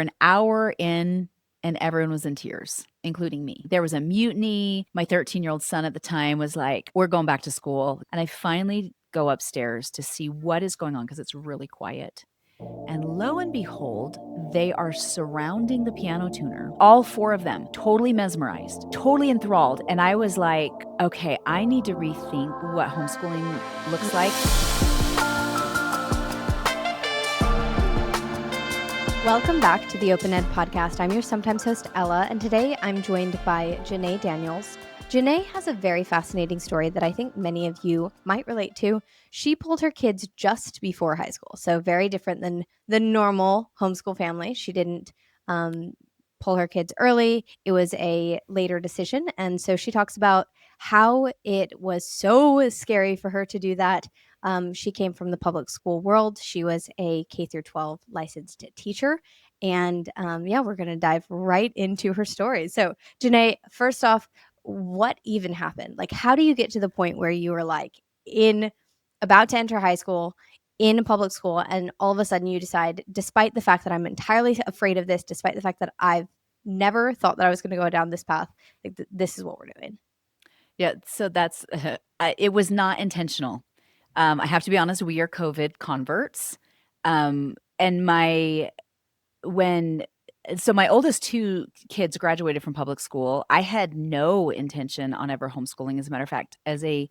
an hour in and everyone was in tears, including me. There was a mutiny. My 13-year-old son at the time was like, we're going back to school. And I finally go upstairs to see what is going on because it's really quiet. And lo and behold, they are surrounding the piano tuner, all four of them, totally mesmerized, totally enthralled. And I was like, okay, I need to rethink what homeschooling looks like. Welcome back to the OpenEd podcast. I'm your sometimes host, Ella, and today I'm joined by Janae Daniels. Janae has a very fascinating story that I think many of you might relate to. She pulled her kids just before high school, so very different than the normal homeschool family. She didn't pull her kids early. It was a later decision, and so she talks about how it was so scary for her to do that. She came from the public school world. She was a K through 12 licensed teacher. And we're going to dive right into her story. So, Janae, first off, what even happened? Like, how do you get to the point where you were like about to enter high school in a public school, and all of a sudden you decide, despite the fact that I'm entirely afraid of this, despite the fact that I've never thought that I was going to go down this path, like this is what we're doing? Yeah, so that's it was not intentional. I have to be honest, we are COVID converts. And my oldest two kids graduated from public school. I had no intention on ever homeschooling. As a matter of fact, as a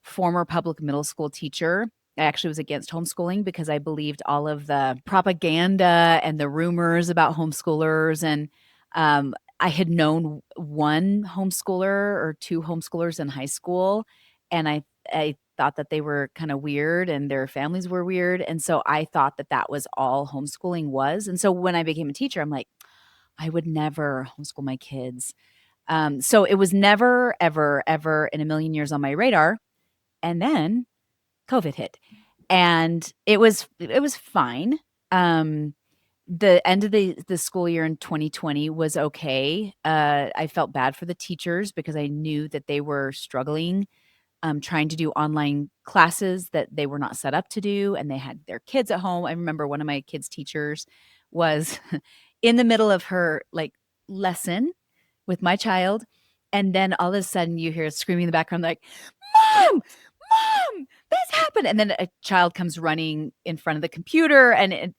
former public middle school teacher, I actually was against homeschooling because I believed all of the propaganda and the rumors about homeschoolers. And I had known one homeschooler or two homeschoolers in high school, and I thought that they were kind of weird and their families were weird. And so I thought that that was all homeschooling was. And so when I became a teacher, I'm like, I would never homeschool my kids. So it was never, ever, ever in a million years on my radar. And then COVID hit, and it was fine. The end of the school year in 2020 was okay. I felt bad for the teachers because I knew that they were struggling, trying to do online classes that they were not set up to do, and they had their kids at home. I remember one of my kids' teachers was in the middle of her like lesson with my child, and then all of a sudden you hear screaming in the background like, "Mom, mom, this happened!" And then a child comes running in front of the computer, and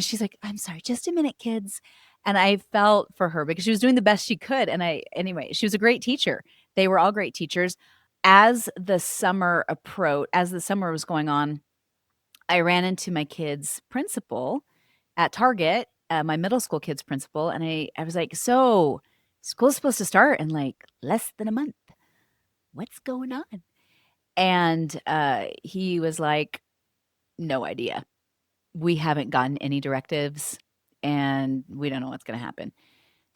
she's like, "I'm sorry, just a minute, kids." And I felt for her because she was doing the best she could. And anyway, she was a great teacher. They were all great teachers. As the summer was going on, I ran into my kid's principal at Target, my middle school kid's principal, and I was like, "So, school's supposed to start in like less than a month. What's going on?" And he was like, "No idea. We haven't gotten any directives, and we don't know what's going to happen."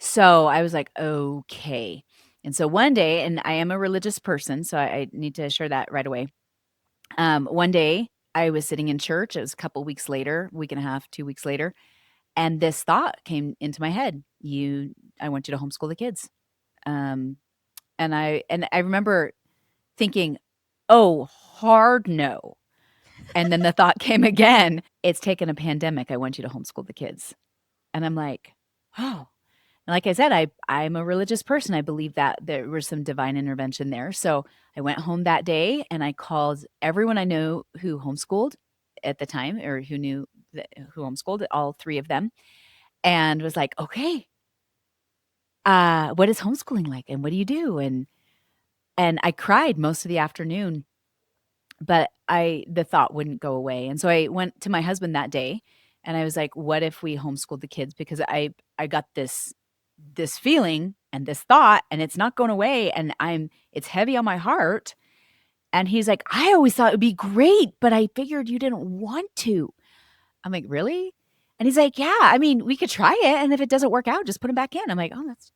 So I was like, "Okay." And so one day, and I am a religious person, so I need to share that right away. One day I was sitting in church. It was a couple weeks later, week and a half, 2 weeks later, and this thought came into my head. I want you to homeschool the kids. Um, and I remember thinking, "Oh, hard no." And then the thought came again, "It's taken a pandemic. I want you to homeschool the kids." And I'm like, "Oh." And like I said, I'm a religious person. I believe that there was some divine intervention there. So I went home that day and I called everyone I knew who homeschooled at the time, or who homeschooled, all three of them, and was like, "Okay, what is homeschooling like, and what do you do?" And I cried most of the afternoon, but the thought wouldn't go away. And so I went to my husband that day and I was like, "What if we homeschooled the kids?" Because I got this feeling and this thought, and it's not going away, and it's heavy on my heart. And he's like, "I always thought it would be great, but I figured you didn't want to." I'm like, "Really?" And he's like, "Yeah, I mean, we could try it, and if it doesn't work out, just put them back in." I'm like, "Oh, that's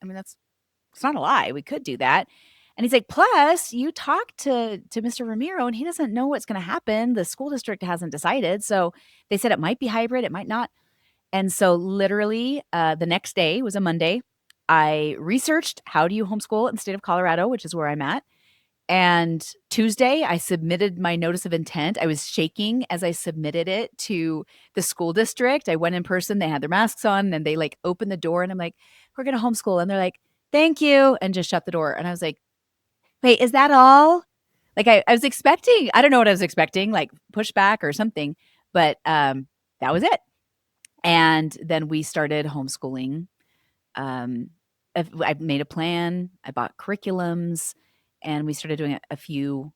it's not a lie. We could do that." And he's like, "Plus, you talked to Mr. Ramiro, and he doesn't know what's going to happen. The school district hasn't decided. So they said it might be hybrid, it might not." And so literally, the next day was a Monday. I researched how do you homeschool in the state of Colorado, which is where I'm at. And Tuesday, I submitted my notice of intent. I was shaking as I submitted it to the school district. I went in person. They had their masks on and they like opened the door and I'm like, we're going to homeschool. And they're like, thank you. And just shut the door. And I was like, wait, is that all? Like I was expecting, I don't know what I was expecting, like pushback or something, but that was it. And then we started homeschooling. Um, I made a plan. I bought curriculums, and we started doing it a few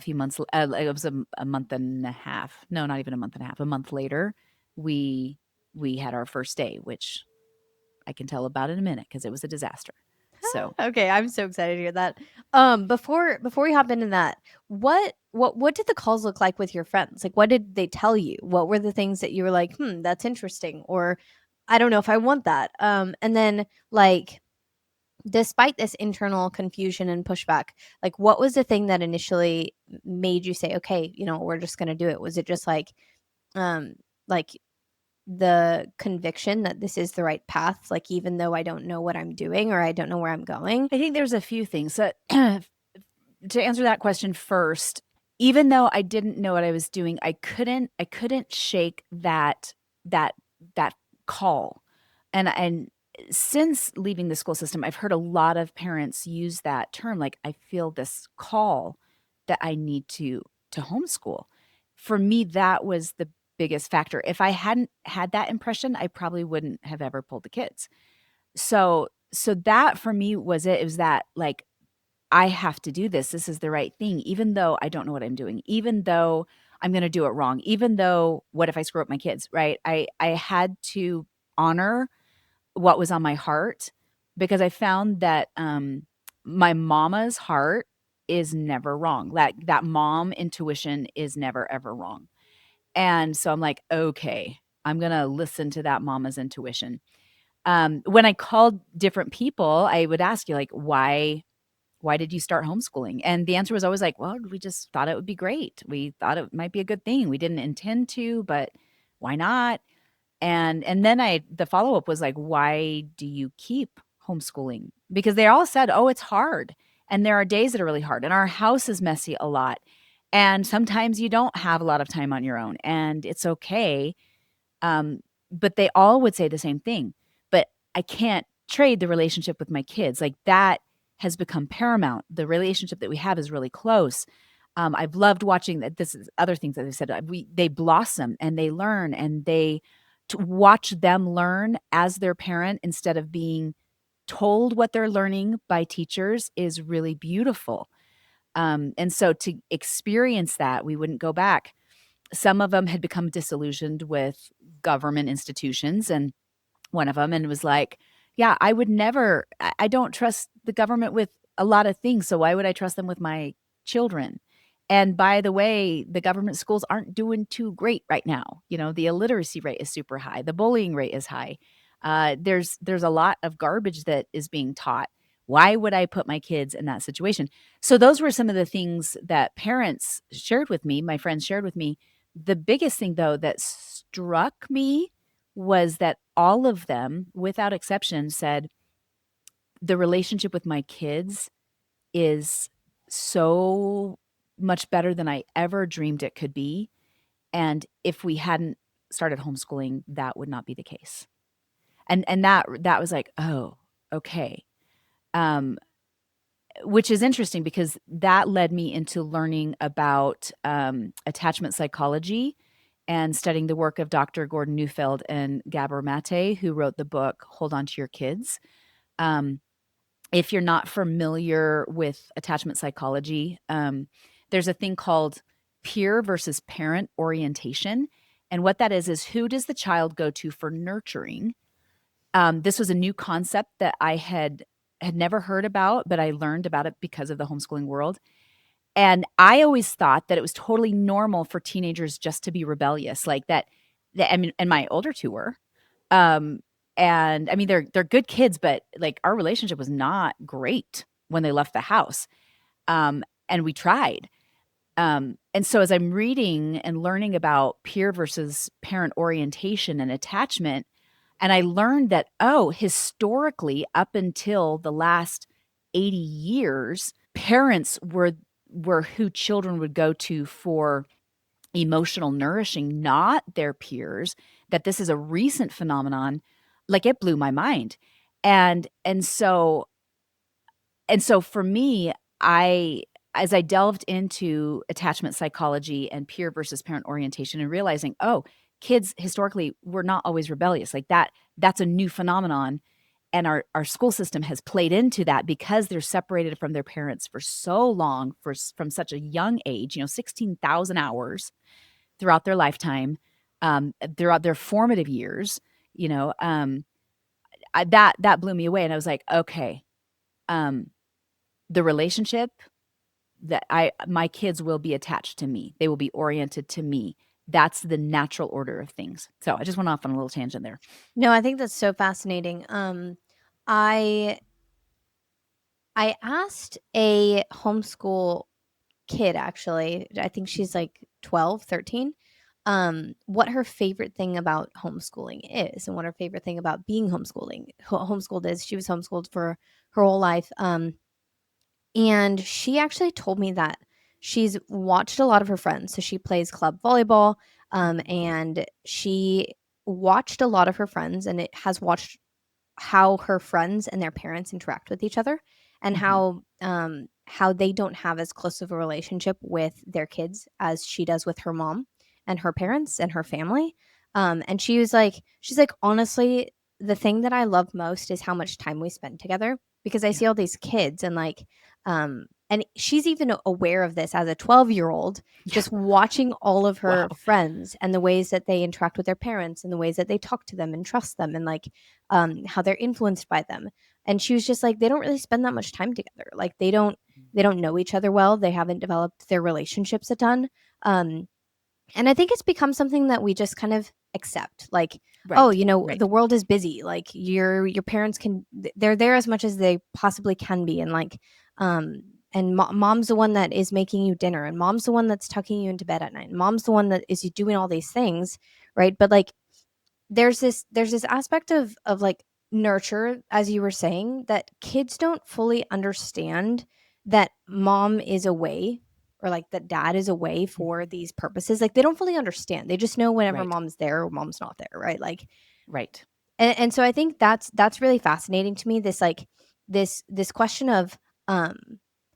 months. Like, it was a month and a half. No, not even a month and a half. A month later, we we had our first day, which I can tell about in a minute because it was a disaster. So Okay, I'm so excited to hear that. Before we hop into that, what did the calls look like with your friends? Like, what did they tell you? What were the things that you were like, that's interesting, or I don't know if I want that. And then like, despite this internal confusion and pushback, like, what was the thing that initially made you say, okay, we're just gonna do it? Was it just um, like the conviction that this is the right path, like even though I don't know what I'm doing or I don't know where I'm going? I think there's a few things that to answer that question first, even though I didn't know what I was doing, I couldn't shake that that call. And since leaving the school system, I've heard a lot of parents use that term, like, I feel this call that I need to homeschool. For me, that was the biggest factor. If I hadn't had that impression, I probably wouldn't have ever pulled the kids. So that for me was it. It was that, like, I have to do this. This is the right thing, even though I don't know what I'm doing, even though I'm gonna do it wrong, even though what if I screw up my kids, right? I had to honor what was on my heart because I found that, my mama's heart is never wrong. That mom intuition is never, ever wrong. And so I'm like, "Okay, I'm gonna listen to that mama's intuition." When I called different people, I would ask you, like, why did you start homeschooling? And the answer was always like, well, we just thought it would be great. We thought it might be a good thing. We didn't intend to, but why not? And then the follow-up was like, why do you keep homeschooling? Because they all said, oh, it's hard. And there are days that are really hard. And our house is messy a lot. And sometimes you don't have a lot of time on your own. And it's okay. Um, but they all would say the same thing. But I can't trade the relationship with my kids. Like, that has become paramount. The relationship that we have is really close. I've loved watching that. This is other things that they said. They blossom and they learn, and they to watch them learn as their parent instead of being told what they're learning by teachers is really beautiful. And so to experience that, we wouldn't go back. Some of them had become disillusioned with government institutions, and one of them, and was like, "Yeah, I would never I don't trust the government with a lot of things, so why would I trust them with my children?" And by the way, the government schools aren't doing too great right now. The illiteracy rate is super high, the bullying rate is high. There's a lot of garbage that is being taught. Why would I put my kids in that situation? So those were some of the things that parents shared with me, my friends shared with me. The biggest thing, though, that struck me was that all of them, without exception, said, "The relationship with my kids is so much better than I ever dreamed it could be, and if we hadn't started homeschooling, that would not be the case." And that was like, "Oh, okay." Um, which is interesting because that led me into learning about, attachment psychology and studying the work of Dr. Gordon Neufeld and Gabor Mate, who wrote the book Hold On to Your Kids. Um, if you're not familiar with attachment psychology, there's a thing called peer versus parent orientation. And what that is who does the child go to for nurturing? This was a new concept that I had never heard about, but I learned about it because of the homeschooling world. And I always thought that it was totally normal for teenagers just to be rebellious, like that. I mean, and my older two were. Um, and I mean, they're good kids, but like our relationship was not great when they left the house. And we tried. And so as I'm reading and learning about peer versus parent orientation and attachment, and I learned that, oh, historically, up until the last 80 years, parents were were who children would go to for emotional nourishing, not their peers, that this is a recent phenomenon, like it blew my mind. And so for me, I as I delved into attachment psychology and peer versus parent orientation and realizing, oh, kids historically were not always rebellious. Like that's a new phenomenon. And our school system has played into that because they're separated from their parents for so long, from such a young age, 16,000 hours throughout their lifetime, throughout their formative years, you know, that blew me away. And I was like, okay, um, the relationship that my kids will be attached to me. They will be oriented to me. That's the natural order of things. So I just went off on a little tangent there. No, I think that's so fascinating. I I asked a homeschool kid, actually, I think she's like 12, 13, what her favorite thing about homeschooling is and what her favorite thing about being homeschooled is. She was homeschooled for her whole life. And she actually told me that she's watched a lot of her friends. So she plays club volleyball, and she watched a lot of her friends and it has watched how her friends and their parents interact with each other, and Mhm. how they don't have as close of a relationship with their kids as she does with her mom and her parents and her family. And she's like, honestly, the thing that I love most is how much time we spend together, because I Yeah. see all these kids and and she's even aware of this as a 12-year-old, Yeah. just watching all of her Wow. friends and the ways that they interact with their parents and the ways that they talk to them and trust them, and how they're influenced by them. And she was just like, they don't really spend that much time together. Like they don't know each other well. They haven't developed their relationships a ton. Um, and I think it's become something that we just kind of accept. Like, oh, Right. the Right. world is busy. Like your parents they're there as much as they possibly can be, and mom's the one that is making you dinner, and mom's the one that's tucking you into bed at night, and mom's the one that is doing all these things, right? But like there's this aspect of like nurture, as you were saying, that kids don't fully understand, that mom is away, or like that dad is away for Mhm. these purposes. Like they don't fully understand. They just know whenever Right. mom's there or mom's not there, right? Like, Right. and so I think that's really fascinating to me, this like this question of um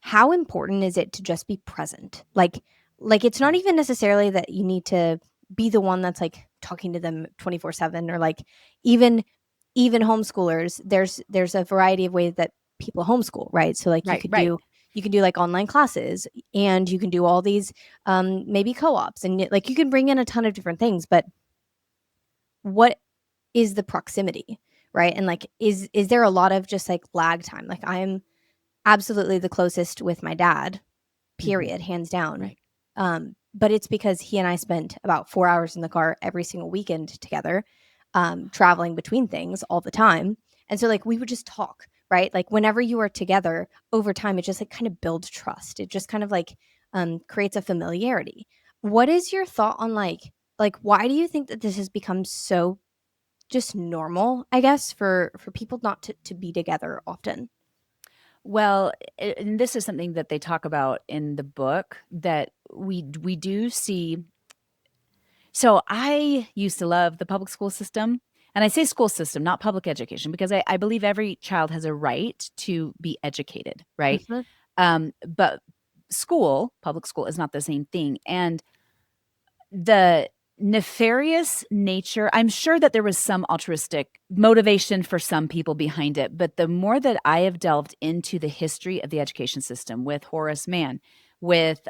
how important is it to just be present, like it's not Yeah. even necessarily that you need to be the one that's like talking to them 24/7, or like even even homeschoolers, there's a variety of ways that people homeschool, right? So like Right. Right. you can do like online classes, and you can do all these maybe co-ops, and like you can bring in a ton of different things, but what is the proximity, right? And like is there a lot of just like lag time? Like I'm absolutely the closest with my dad, Mhm. period, hands down. Right. But it's because he and I spent about 4 hours in the car every single weekend together, traveling between things all the time. And so like we would just talk, right? Like whenever you are together over time, it just like kind of builds trust. It just kind of like creates a familiarity. What is your thought on like why do you think that this has become so just normal, I guess, for people not to be together often? Well, and this is something that they talk about in the book, that we do see. So I used to love the public school system. And I say school system, not public education, because I believe every child has a right to be educated, right? Mhm. But public school is not the same thing. And the nefarious nature, I'm sure that there was some altruistic motivation for some people behind it. But the more that I have delved into the history of the education system with Horace Mann, with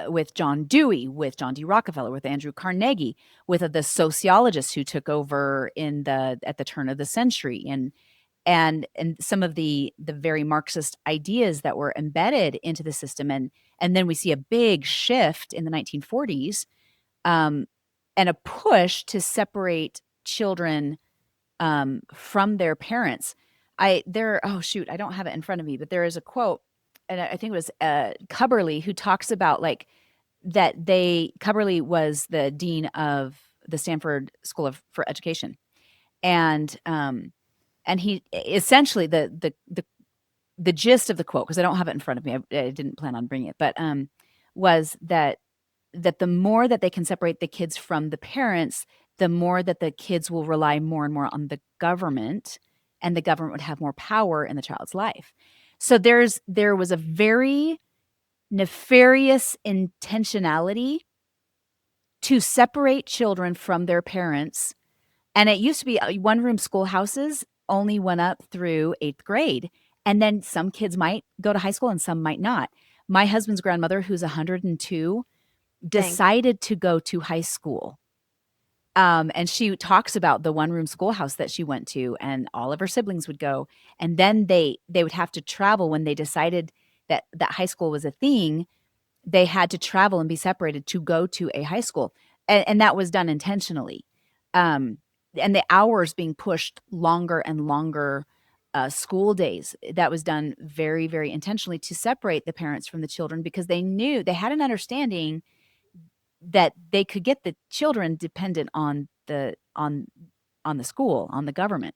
with John Dewey, with John D. Rockefeller, with Andrew Carnegie, with the sociologists who took over at the turn of the century, and some of the very Marxist ideas that were embedded into the system, and then we see a big shift in the 1940s, um, and a push to separate children from their parents. Oh shoot, I don't have it in front of me, but there is a quote, and I think it was Cubberley, who talks about like Cubberley was the dean of the Stanford School for Education, and he essentially the the gist of the quote, because I don't have it in front of me, I didn't plan on bringing it, but was that the more that they can separate the kids from the parents, the more that the kids will rely more and more on the government, and the government would have more power in the child's life. So there was a very nefarious intentionality to separate children from their parents. And it used to be one room schoolhouses only went up through 8th grade. And then some kids might go to high school and some might not. My husband's grandmother, who's 102, Dang. decided to go to high school. And she talks about the one room schoolhouse that she went to, and all of her siblings would go. And then they would have to travel when they decided that high school was a thing. They had to travel and be separated to go to a high school. And that was done intentionally. Um, and the hours being pushed longer and longer, school days, that was done very, very intentionally to separate the parents from the children, because they knew, they had an understanding that they could get the children dependent on the school, on the government.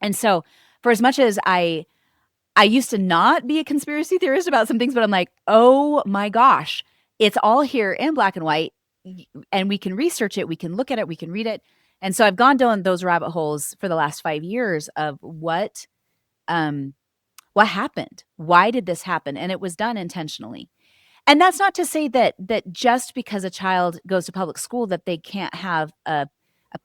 And so, for as much as I used to not be a conspiracy theorist about some things, but I'm like, "Oh my gosh, it's all here in black and white, and we can research it, we can look at it, we can read it." And so I've gone down those rabbit holes for the last 5 years of um, what happened? Why did this happen? And it was done intentionally. And that's not to say that just because a child goes to public school that they can't have a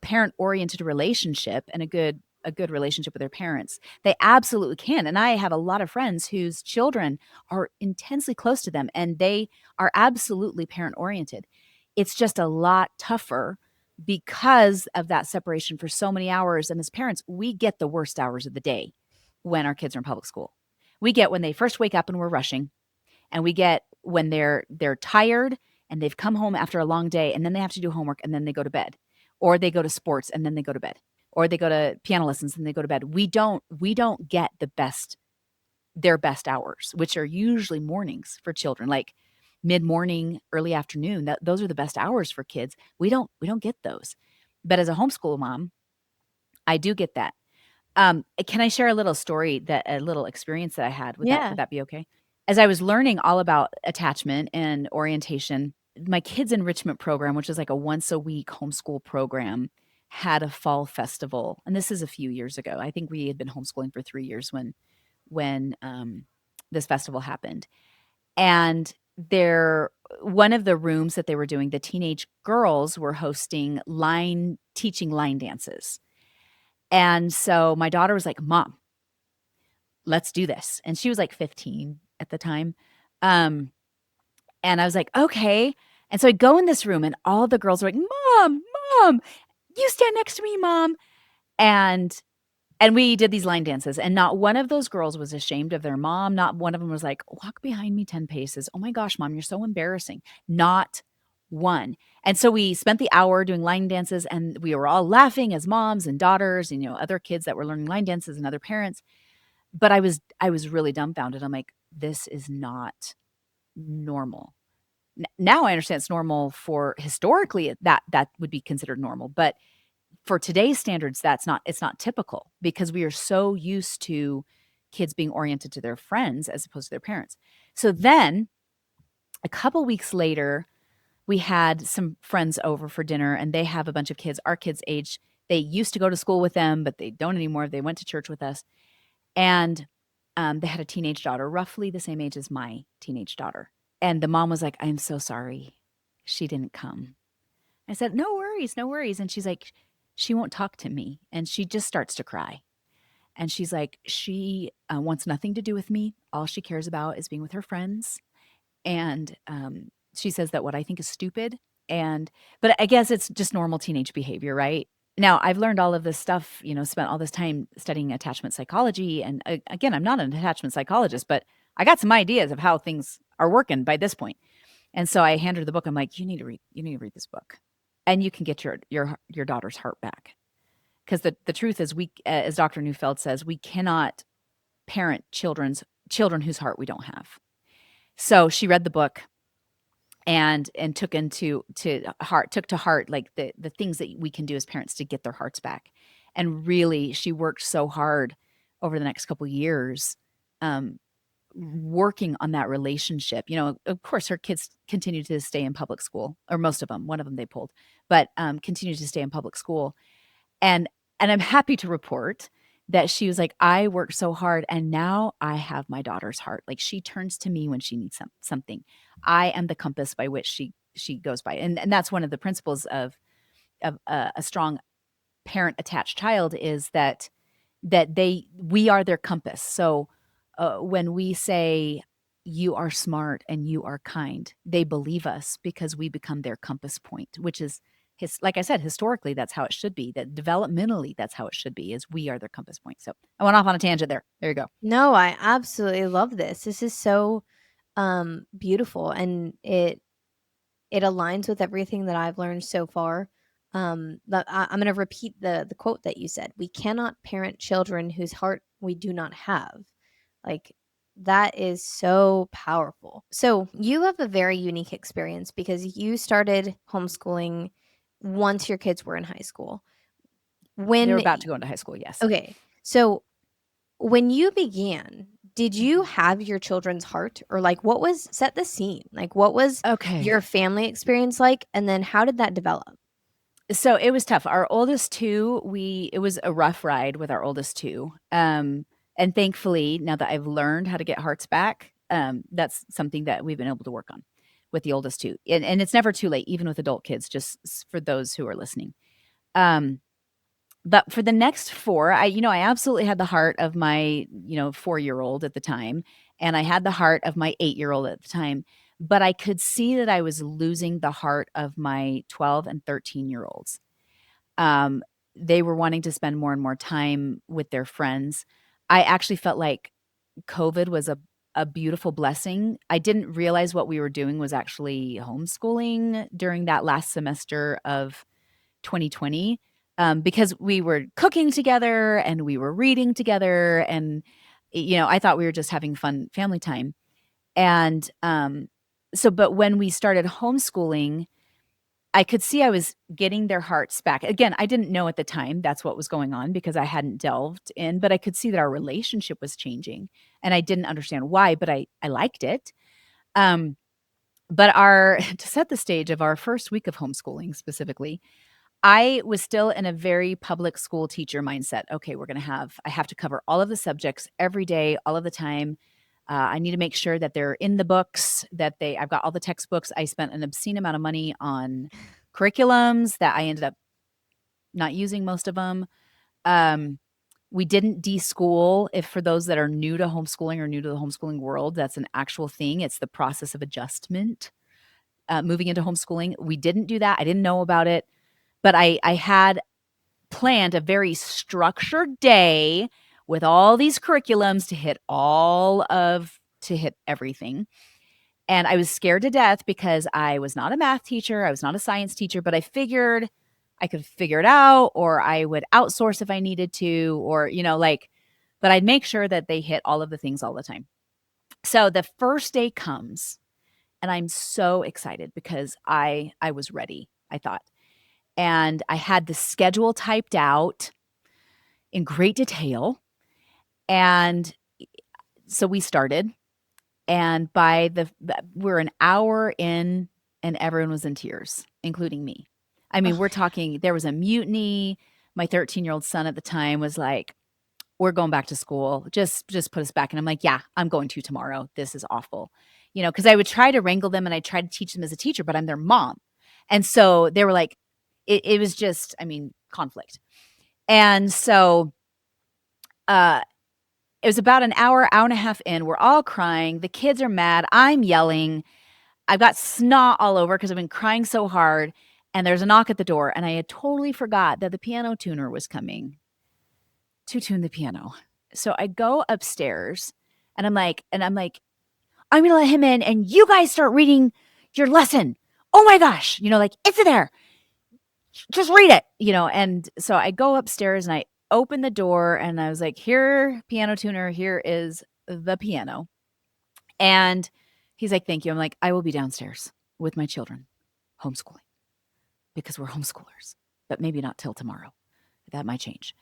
parent-oriented relationship and a good relationship with their parents. They absolutely can. And I have a lot of friends whose children are intensely close to them, and they are absolutely parent-oriented. It's just a lot tougher because of that separation for so many hours. And as parents, we get the worst hours of the day when our kids are in public school. We get when they first wake up and we're rushing, and we get when they're tired and they've come home after a long day, and then they have to do homework, and then they go to bed, or they go to sports and then they go to bed, or they go to piano lessons and they go to bed. We don't get their best hours, which are usually mornings for children, like mid-morning, early afternoon. Those are the best hours for kids. We don't get those. But as a homeschool mom, I do get that. Can I share a little story, that a little experience that I had? Would Yeah. that be okay? As I was learning all about attachment and orientation, my kids' enrichment program, which is like a once a week homeschool program, had a fall festival. And this is a few years ago. I think we had been homeschooling for 3 years when this festival happened. And there one of the rooms that they were doing, the teenage girls were hosting teaching line dances. And so my daughter was like, "Mom, let's do this." And she was like 15 at the time. Um, and I was like, "Okay." And so I go in this room and all the girls are like, "Mom, mom, you stand next to me, mom." And we did these line dances, and not one of those girls was ashamed of their mom. Not one of them was like, "Walk behind me 10 paces. Oh my gosh, mom, you're so embarrassing." Not one. And so we spent the hour doing line dances, and we were all laughing as moms and daughters, and other kids that were learning line dances and other parents. But I was really dumbfounded. I'm like, "This is not normal." Now I understand it's normal, for historically, that would be considered normal, but for today's standards, it's not typical, because we are so used to kids being oriented to their friends as opposed to their parents. So then, a couple weeks later, we had some friends over for dinner, and they have a bunch of kids our kids' age. They used to go to school with them, but they don't anymore. They went to church with us. And they had a teenage daughter, roughly the same age as my teenage daughter. And the mom was like, "I'm so sorry she didn't come." I said, "No worries, no worries." And she's like, "She won't talk to me." And she just starts to cry. And she's like, "She wants nothing to do with me. All she cares about is being with her friends." And she says that what I think is stupid. But I guess it's just normal teenage behavior, right? Now, I've learned all of this stuff, spent all this time studying attachment psychology. And again, I'm not an attachment psychologist, but I got some ideas of how things are working by this point. And so I handed her the book. I'm like, you need to read this book, and you can get your daughter's heart back. Because the truth is, as Dr. Neufeld says, we cannot parent children whose heart we don't have. So she read the book, and took to heart, like, the things that we can do as parents to get their hearts back. And really, she worked so hard over the next couple years um, working on that relationship. Of course, her kids continue to stay in public school, or most of them. One of them they pulled, but continue to stay in public school. And I'm happy to report that she was like, I worked so hard, and now I have my daughter's heart. Like, she turns to me when she needs something. I am the compass by which she goes by, and that's one of the principles of a strong parent attached child, is that we are their compass. So when we say you are smart and you are kind, they believe us because we become their compass point, which is like I said, historically, that's how it should be. That developmentally, that's how it should be, is we are their compass point. So I went off on a tangent there. There you go. No, I absolutely love this. This is so beautiful, and it aligns with everything that I've learned so far. But I'm going to repeat the quote that you said. We cannot parent children whose heart we do not have. Like, that is so powerful. So you have a very unique experience because you started homeschooling once your kids were in high school. They're When about to go into high school. Yes. Okay, so when you began, did you Mhm. have your children's heart, or like what was set the scene? Like, what was Okay. your family experience like, and then how did that develop? So it was tough. Our oldest two, it was a rough ride with our oldest two. And thankfully, now that I've learned how to get hearts back, that's something that we've been able to work on with the oldest two. And it's never too late, even with adult kids, just for those who are listening. Um, but for the next four, I absolutely had the heart of my, 4-year-old at the time, and I had the heart of my 8-year-old at the time. But I could see that I was losing the heart of my 12 and 13-year-olds. um, they were wanting to spend more and more time with their friends. I actually felt like COVID was a beautiful blessing. I didn't realize what we were doing was actually homeschooling during that last semester of 2020, because we were cooking together and we were reading together, and I thought we were just having fun family time. And but when we started homeschooling, I could see I was getting their hearts back. Again, I didn't know at the time that's what was going on because I hadn't delved in, but I could see that our relationship was changing, and I didn't understand why, but I liked it. Um, but our to set the stage of our first week of homeschooling specifically, I was still in a very public school teacher mindset. Okay, I have to cover all of the subjects every day, all of the time. I need to make sure that they're in the books, I've got all the textbooks. I spent an obscene amount of money on curriculums that I ended up not using most of them. Um, we didn't deschool. If for those that are new to homeschooling or new to the homeschooling world, that's an actual thing. It's the process of adjustment. Moving into homeschooling, we didn't do that. I didn't know about it, but I had planned a very structured day with all these curriculums to hit everything. And I was scared to death because I was not a math teacher, I was not a science teacher, but I figured I could figure it out, or I would outsource if I needed to, or but I'd make sure that they hit all of the things all the time. So the first day comes, and I'm so excited because I was ready, I thought. And I had the schedule typed out in great detail. And so we started, and we're an hour in, and everyone was in tears, including me. I mean, Oh we're my god. talking, there was a mutiny. My 13-year-old son at the time was like, "We're going back to school. Just put us back." And I'm like, "Yeah, I'm going to tomorrow. This is awful." Because I would try to wrangle them and I tried to teach them as a teacher, but I'm their mom. And so they were like, it was just, I mean, conflict. And so uh it was about an hour and a half in. We're all crying. The kids are mad. I'm yelling. I've got snot all over because I've been crying so hard. And there's a knock at the door. And I had totally forgot that the piano tuner was coming to tune the piano. So I go upstairs, and I'm like, I'm going to let him in and you guys start reading your lesson. Oh my gosh. Like, it's in there. Just read it. And so I go upstairs and I open the door and I was like, "Here, piano tuner, here is the piano." And he's like, "Thank you." I'm like, "I will be downstairs with my children homeschooling because we're homeschoolers, but maybe not till tomorrow. That might change."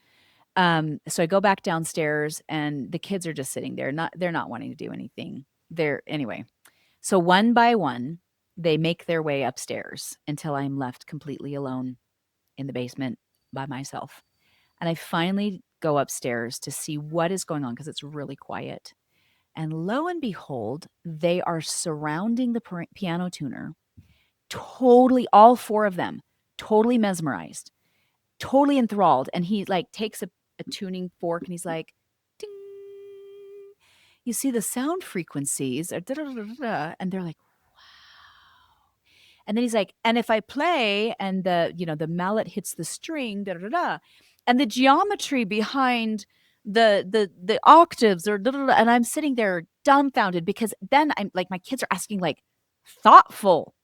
So I go back downstairs and the kids are just sitting there. They're not wanting to do anything. Anyway. So one by one, they make their way upstairs until I'm left completely alone in the basement by myself. And I finally go upstairs to see what is going on because it's really quiet. And lo and behold, they are surrounding the piano tuner, totally, all four of them, totally mesmerized, totally enthralled. And he like takes a tuning fork and he's like, ding. You see the sound frequencies, or da, da, da, da, da, and they're like, and then he's like, and if I play and the mallet hits the string, da da da, and the geometry behind the octaves or da, da, da, and I'm sitting there dumbfounded because then I'm like, my kids are asking like thoughtful,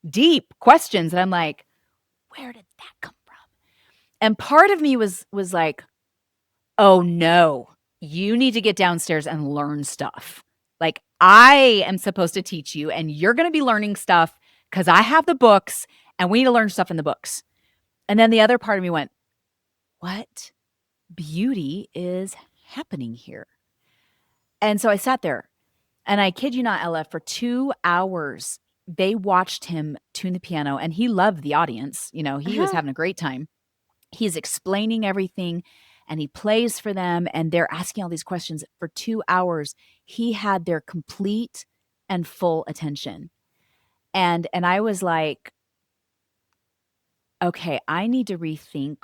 deep questions, and I'm like, where did that come from? And part of me was like, oh no, you need to get downstairs and learn stuff. Like I am supposed to teach you, and you're going to be learning stuff because I have the books and we need to learn stuff in the books. And then the other part of me went, what beauty is happening here? And so I sat there and I kid you not, Ella, for 2 hours, they watched him tune the piano and he loved the audience. He was Uh-huh. having a great time. He's explaining everything and he plays for them and they're asking all these questions for 2 hours. He had their complete and full attention. And I was like, okay, I need to rethink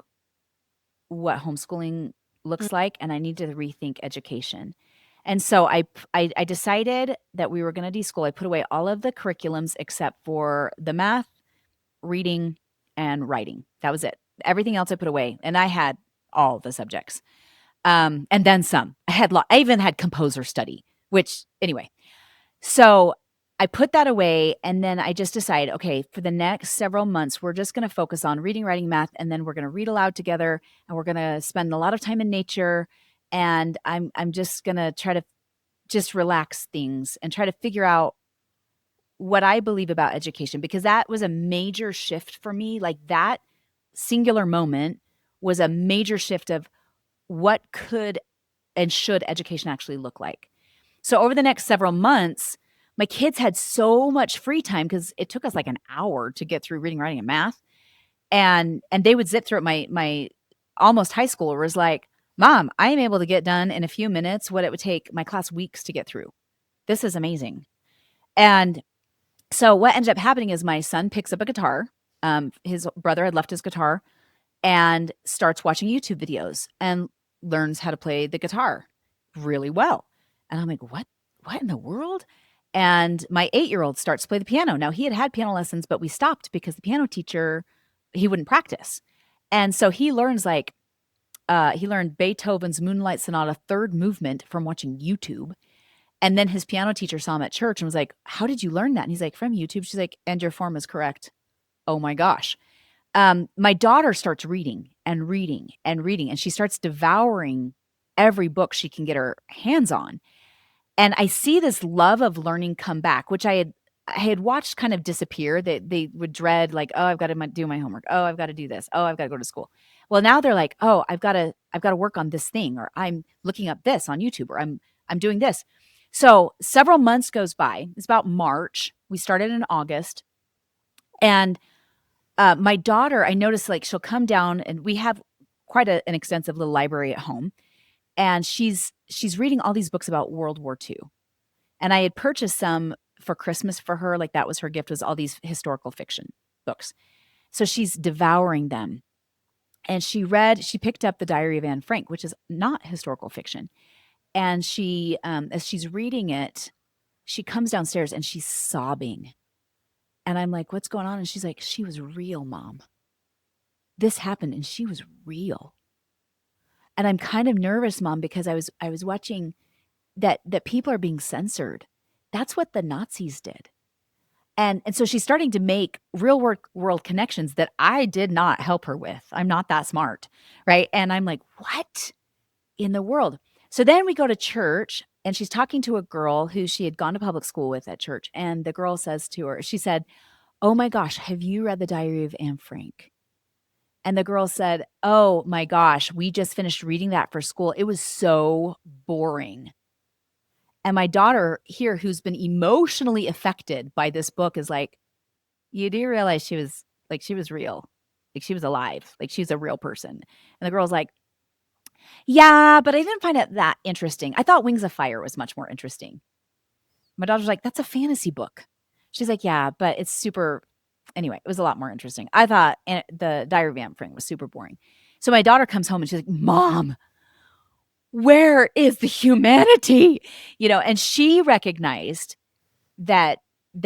what homeschooling Mm. looks like and I need to rethink education. And so I decided that we were going to deschool. I put away all of the curriculums except for the math, reading, and writing. That was it. Everything else I put away, and I had all the subjects, and then some. I even had composer study, which anyway. So I put that away, and then I just decided, okay, for the next several months, we're just going to focus on reading, writing, math, and then we're going to read aloud together, and we're going to spend a lot of time in nature. And I'm just going to try to just relax things and try to figure out what I believe about education, because that was a major shift for me. Like that singular moment was a major shift of what could and should education actually look like. So over the next several months, my kids had so much free time because it took us like an hour to get through reading, writing, and math. And they would zip through it. My almost high schooler was like, Mom, I am able to get done in a few minutes what it would take my class weeks to get through. This is amazing. And so what ended up happening is my son picks up a guitar. His brother had left his guitar and starts watching YouTube videos and learns how to play the guitar really well. And I'm like, what? What in the world? And my 8-year-old starts to play the piano. Now he had piano lessons, but we stopped because the piano teacher, he wouldn't practice. And so he learns he learned Beethoven's Moonlight Sonata third movement from watching YouTube. And then his piano teacher saw him at church and was like, how did you learn that? And he's like, from YouTube. She's like, and your form is correct. Oh my gosh. My daughter starts reading and reading and reading, and she starts devouring every book she can get her hands on. And I see this love of learning come back, which I had watched kind of disappear. That they would dread, like, oh, I've got to do my homework. Oh, I've got to do this. Oh, I've got to go to school. Well, now they're like, oh, I've got to work on this thing, or I'm looking up this on YouTube, or I'm doing this. So several months goes by. It's about March. We started in August, and my daughter, I noticed like she'll come down, and we have quite an extensive little library at home, and she's reading all these books about World War II. And I had purchased some for Christmas for her, like that was her gift, was all these historical fiction books. So she's devouring them. And she picked up The Diary of Anne Frank, which is not historical fiction. And as she's reading it, she comes downstairs and she's sobbing. And I'm like, what's going on? And she's like, she was real, Mom. This happened and she was real. And I'm kind of nervous, Mom, because I was watching that people are being censored. That's what the Nazis did. And so she's starting to make real world connections that I did not help her with. I'm not that smart, right? And I'm like, what in the world? So then we go to church and she's talking to a girl who she had gone to public school with at church. And the girl says to her, she said, oh my gosh, have you read The Diary of Anne Frank? And the girl said, "Oh my gosh, we just finished reading that for school. It was so boring." And my daughter here, who's been emotionally affected by this book, is like, "You do realize she was real. Like, she was alive. Like, she's a real person." And the girl's like, "Yeah, but I didn't find it that interesting. I thought Wings of Fire was much more interesting." My daughter's like, "That's a fantasy book." She's like, "Yeah, but it's super." Anyway, it was a lot more interesting. I thought the Diary of Anne Frank was super boring. So my daughter comes home and she's like, "Mom, where is the humanity?" And she recognized that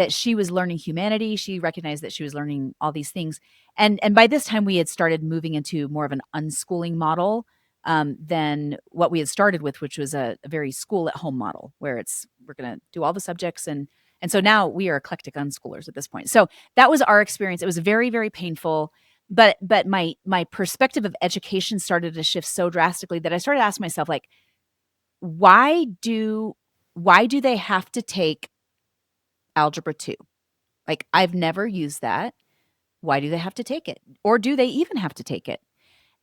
she was learning humanity. She recognized that she was learning all these things. And by this time we had started moving into more of an unschooling model, than what we had started with, which was a very school at home model where we're going to do all the subjects. And so now we are eclectic unschoolers at this point. So that was our experience. It was very, very painful. But my perspective of education started to shift so drastically that I started asking myself, like, why do they have to take algebra 2? Like, I've never used that. Why do they have to take it? Or do they even have to take it?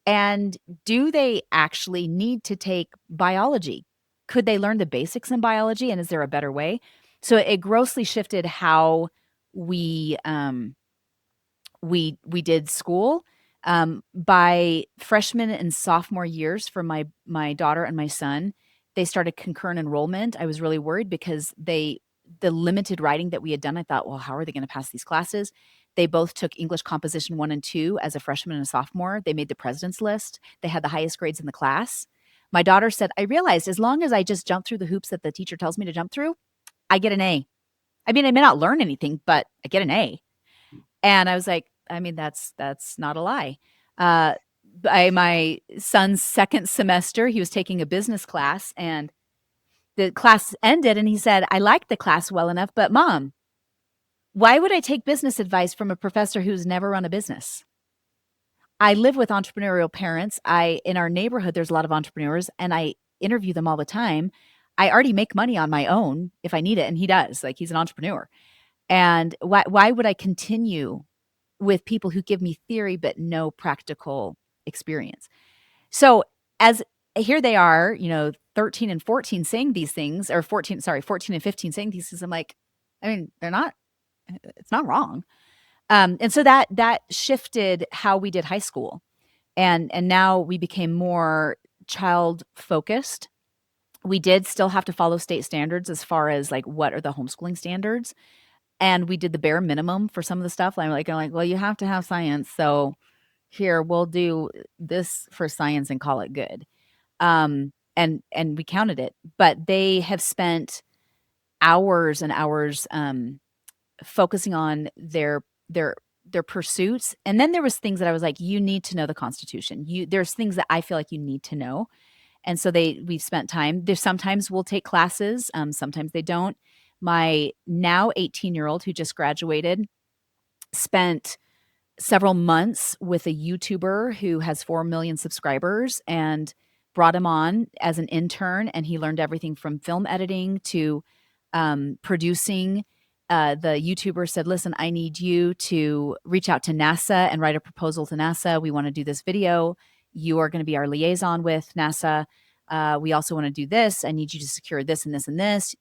And do they actually need to take biology? Could they learn the basics in biology, and is there a better way? So it grossly shifted how we we did school. By freshman and sophomore years for my daughter and my son, they started concurrent enrollment. I was really worried because the limited writing that we had done, I thought, well, how are they going to pass these classes? They both took English Composition 1 and 2 as a freshman and a sophomore. They made the president's list. They had the highest grades in the class. My daughter said, "I realized as long as I just jump through the hoops that the teacher tells me to jump through, I get an A. I mean, I may not learn anything, but I get an A." And I was like, I mean, that's not a lie. Uh, by my son's second semester, he was taking a business class, and the class ended, and he said, "I liked the class well enough, but Mom, why would I take business advice from a professor who's never run a business? I live with entrepreneurial parents. In our neighborhood, there's a lot of entrepreneurs, and I interview them all the time. I already make money on my own if I need it, and he does. Like, he's an entrepreneur. And why would I continue with people who give me theory but no practical experience?" So as here they are, 13 and 14 saying these things, or 14 and 15 saying these things. I'm like, I mean, it's not wrong. And so that shifted how we did high school. And now we became more child focused. We did still have to follow state standards as far as like what are the homeschooling standards. And we did the bare minimum for some of the stuff. I'm like, well, you have to have science. So here, we'll do this for science and call it good. And we counted it. But they have spent hours and hours focusing on their pursuits. And then there was things that I was like, you need to know the Constitution. There's things that I feel like you need to know. And so we've spent time. There's sometimes we'll take classes, sometimes they don't. My now 18-year-old who just graduated spent several months with a YouTuber who has 4 million subscribers and brought him on as an intern. And he learned everything from film editing to producing. The YouTuber said, "Listen, I need you to reach out to NASA and write a proposal to NASA. We want to do this video. You are going to be our liaison with NASA. We also want to do this. I need you to secure this and this and this.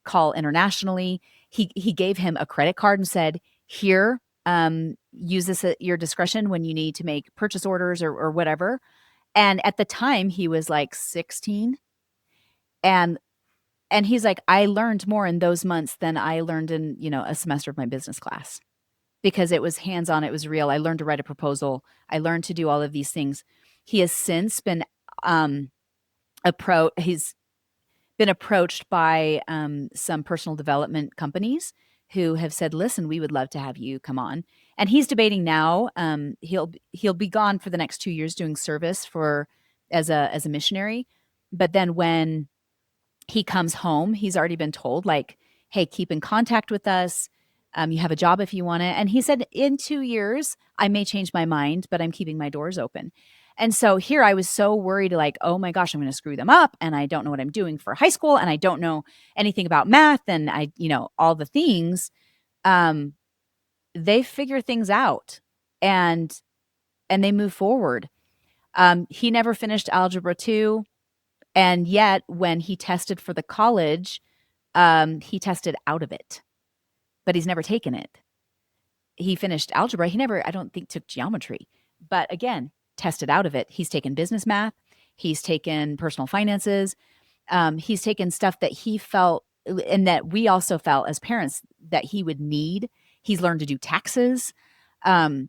Call internationally." He gave him a credit card and said, "Here, use this at your discretion when you need to make purchase orders or whatever." And at the time he was like 16, and he's like, "I learned more in those months than I learned in, a semester of my business class, because it was hands-on, it was real. I learned to write a proposal. I learned to do all of these things." He has since been he's been approached by some personal development companies who have said, "Listen, we would love to have you come on." And he's debating now. He'll be gone for the next 2 years doing service as a missionary. But then when he comes home, he's already been told, like, "Hey, keep in contact with us. You have a job if you want it." And he said, "In 2 years, I may change my mind, but I'm keeping my doors open." And so here I was so worried, like, oh my gosh, I'm going to screw them up. And I don't know what I'm doing for high school. And I don't know anything about math. And all the things. They figure things out. And and they move forward. He never finished Algebra 2, and yet when he tested for the college, he tested out of it, but he's never taken it. He finished algebra. He never, I don't think, took geometry, but again, tested out of it. He's taken business math. He's taken personal finances. He's taken stuff that he felt and that we also felt as parents that he would need. He's learned to do taxes. Um,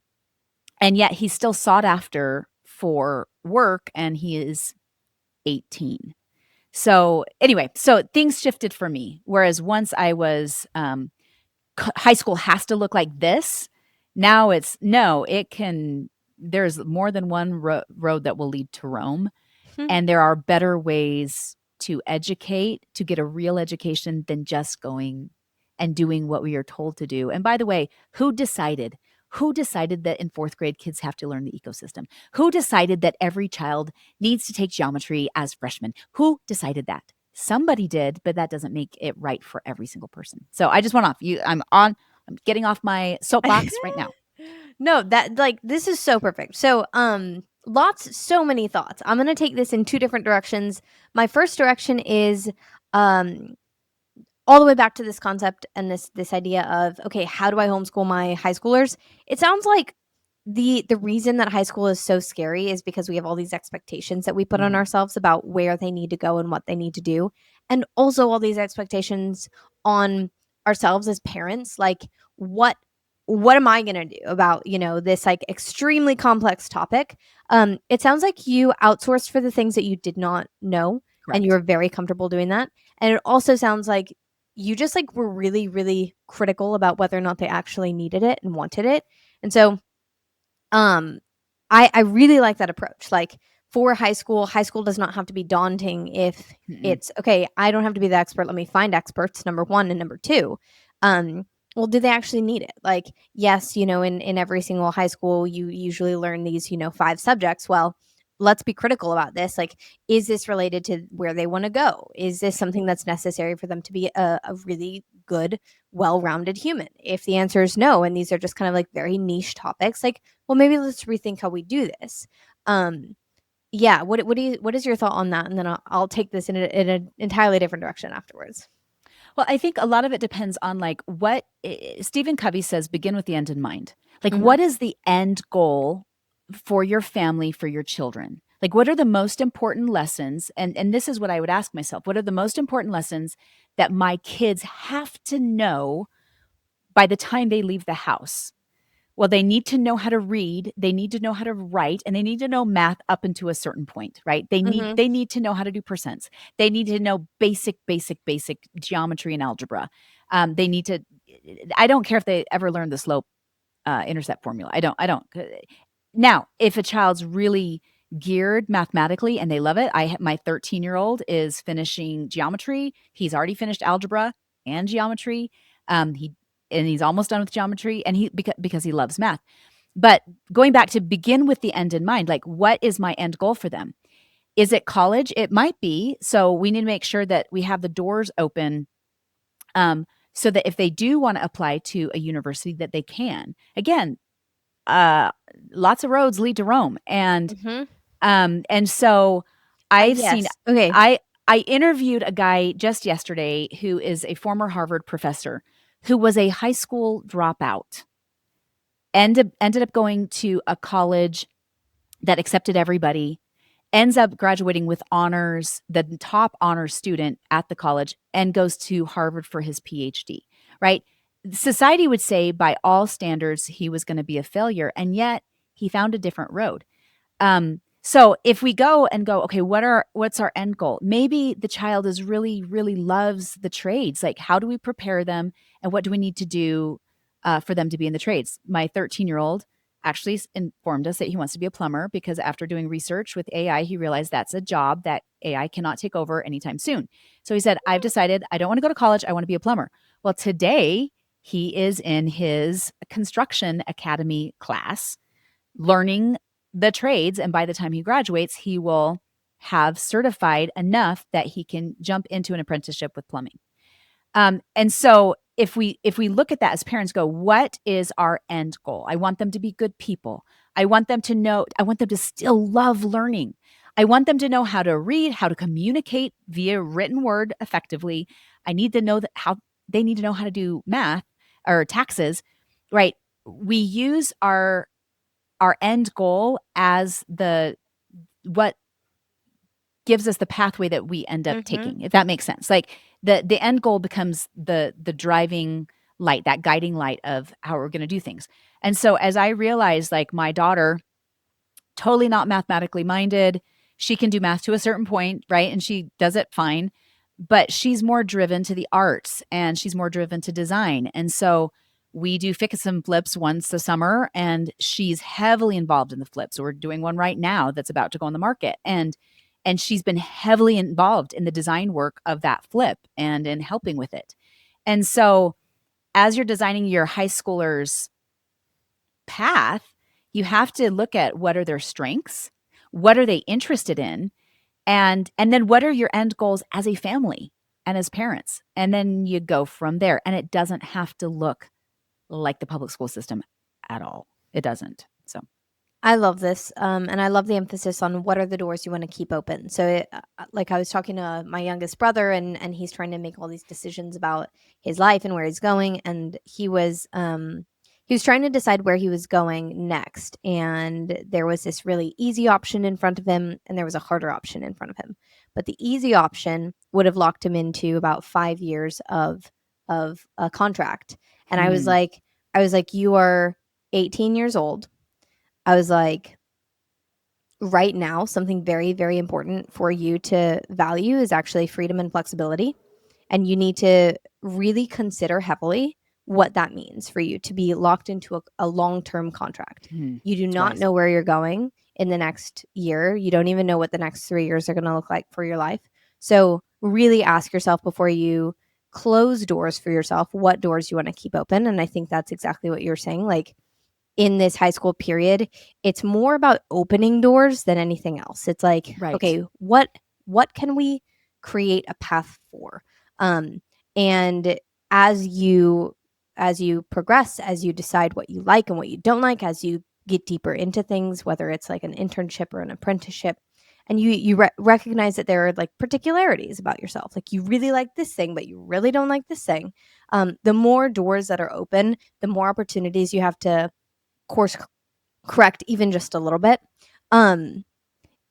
and yet he's still sought after for work, and he is 18. So anyway, so things shifted for me. Whereas once I was high school has to look like this. Now it's no, it can, there's more than one road that will lead to Rome. And there are better ways to educate, to get a real education than just going and doing what we are told to do. And by the way, who decided? Who decided that in fourth grade kids have to learn the ecosystem? Who decided that every child needs to take geometry as freshmen? Who decided that? Somebody did, but that doesn't make it right for every single person. So I just went off. I'm getting off my soapbox right now. No, that like this is so perfect. So, so many thoughts. I'm going to take this in two different directions. My first direction is um all the way back to this concept and this idea of, okay, how do I homeschool my high schoolers? It sounds like the reason that high school is so scary is because we have all these expectations that we put on ourselves about where they need to go and what they need to do, and also all these expectations on ourselves as parents, like what what am I going to do about, this like extremely complex topic. It sounds like you outsourced for the things that you did not know, and you Correct. were very comfortable doing that. And it also sounds like you just like were really really critical about whether or not they actually needed it and wanted it. And so um, I really like that approach. Like for high school does not have to be daunting if Mm-mm. it's okay. I don't have to be the expert. Let me find experts. Number one and number two. Um, well, do they actually need it? Like, yes, in every single high school, you usually learn these, five subjects. Well, let's be critical about this. Like, is this related to where they want to go? Is this something that's necessary for them to be a really good, well-rounded human? If the answer is no, and these are just kind of like very niche topics, like, well, maybe let's rethink how we do this. Um, yeah. What is your thought on that? And then I'll take this in an entirely different direction afterwards. Well, I think a lot of it depends on like what Stephen Covey says, begin with the end in mind. Like, Mm-hmm. what is the end goal for your family, for your children? Like, what are the most important lessons? And this is what I would ask myself. What are the most important lessons that my kids have to know by the time they leave the house? Well, they need to know how to read, they need to know how to write, and they need to know math up into a certain point, right? They need Mm-hmm. they need to know how to do percents. They need to know basic geometry and algebra. They need to. I don't care if they ever learn the slope intercept formula. I don't. Now, if a child's really geared mathematically and they love it, my 13-year-old is finishing geometry. He's already finished algebra and geometry. He and he's almost done with geometry, and he because he loves math. But going back to begin with the end in mind, like what is my end goal for them? Is it college? It might be. So we need to make sure that we have the doors open, so that if they do want to apply to a university, that they can. Again, uh, lots of roads lead to Rome, Mm-hmm. and so I've seen. Yes. Okay. I I interviewed a guy just yesterday who is a former Harvard professor who was a high school dropout, ended up going to a college that accepted everybody, ends up graduating with honors, the top honors student at the college, and goes to Harvard for his PhD, right? Society would say by all standards he was going to be a failure, and yet he found a different road. So if we go and go, okay, what's our end goal? Maybe the child is really loves the trades. Like, how do we prepare them, and what do we need to do for them to be in the trades? My 13-year-old actually informed us that he wants to be a plumber because after doing research with AI, he realized that's a job that AI cannot take over anytime soon. So he said, I've decided I don't want to go to college. I want to be a plumber. Well, today he is in his construction academy class learning the trades. And by the time he graduates, he will have certified enough that he can jump into an apprenticeship with plumbing. And so if we look at that as parents, go, what is our end goal? I want them to be good people. I want them to know, I want them to still love learning. I want them to know how to read, how to communicate via written word effectively. I need to know that how they need to know how to do math or taxes, right? We use our end goal as the what gives us the pathway that we end up Mm-hmm. taking, if that makes sense. Like the end goal becomes the driving light, that guiding light of how we're going to do things. And so as I realized, like my daughter, totally not mathematically minded, she can do math to a certain point, right? And she does it fine, but she's more driven to the arts and she's more driven to design. And so we do fix and flips once a summer, and she's heavily involved in the flips. So we're doing one right now that's about to go on the market. And she's been heavily involved in the design work of that flip and in helping with it. And so as you're designing your high schoolers path, you have to look at what are their strengths, what are they interested in, and then what are your end goals as a family and as parents. And then you go from there. And it doesn't have to look like the public school system at all. It doesn't. So I love this, and I love the emphasis on what are the doors you want to keep open. So, like I was talking to my youngest brother, and he's trying to make all these decisions about his life and where he's going, and he was trying to decide where he was going next, and there was this really easy option in front of him, and there was a harder option in front of him. But the easy option would have locked him into about 5 years of a contract, and hmm. I was like, you are 18 years old. I was like, right now, something very, very important for you to value is actually freedom and flexibility. And you need to really consider heavily what that means for you to be locked into a long term contract. Hmm. You do It's not wise. know where you're going in the next year. You don't even know what the next 3 years are going to look like for your life. So, really ask yourself before you close doors for yourself what doors you want to keep open. And I think that's exactly what you're saying. Like, in this high school period, it's more about opening doors than anything else. It's like, Right. okay, what can we create a path for? Um, and as you as you progress, as you decide what you like and what you don't like, as you get deeper into things, whether it's like an internship or an apprenticeship, and you recognize that there are like particularities about yourself, like you really like this thing, but you really don't like this thing. The more doors that are open, the more opportunities you have to course correct even just a little bit. Um,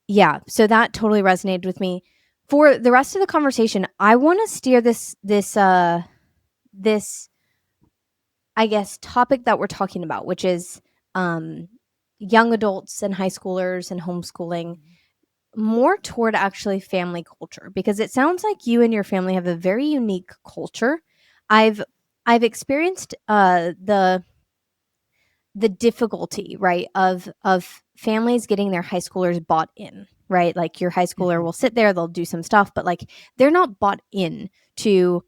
yeah, so that totally resonated with me. For the rest of the conversation, I want to steer this I guess topic that we're talking about, which is um young adults and high schoolers and homeschooling more toward actually family culture, because it sounds like you and your family have a very unique culture. I've I've experienced the difficulty, right, of families getting their high schoolers bought in, right? Like your high schooler Hmm. will sit there, they'll do some stuff, but like they're not bought in to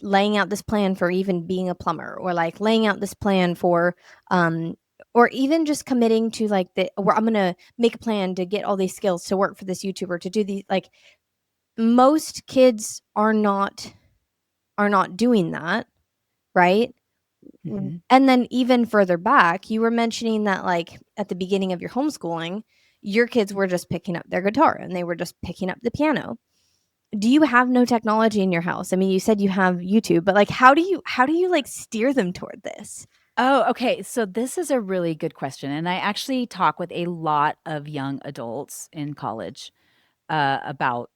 laying out this plan for even being a plumber, or like laying out this plan for um or even just committing to like the where I'm going to make a plan to get all these skills to work for this YouTuber to do these. Like most kids are not doing that, right? Hmm. And then even further back, you were mentioning that like at the beginning of your homeschooling, your kids were just picking up their guitar and they were just picking up the piano. Do you have no technology in your house? I mean, you said you have YouTube, but like how do you like steer them toward this? Oh, okay. So this is a really good question. And I actually talk with a lot of young adults in college about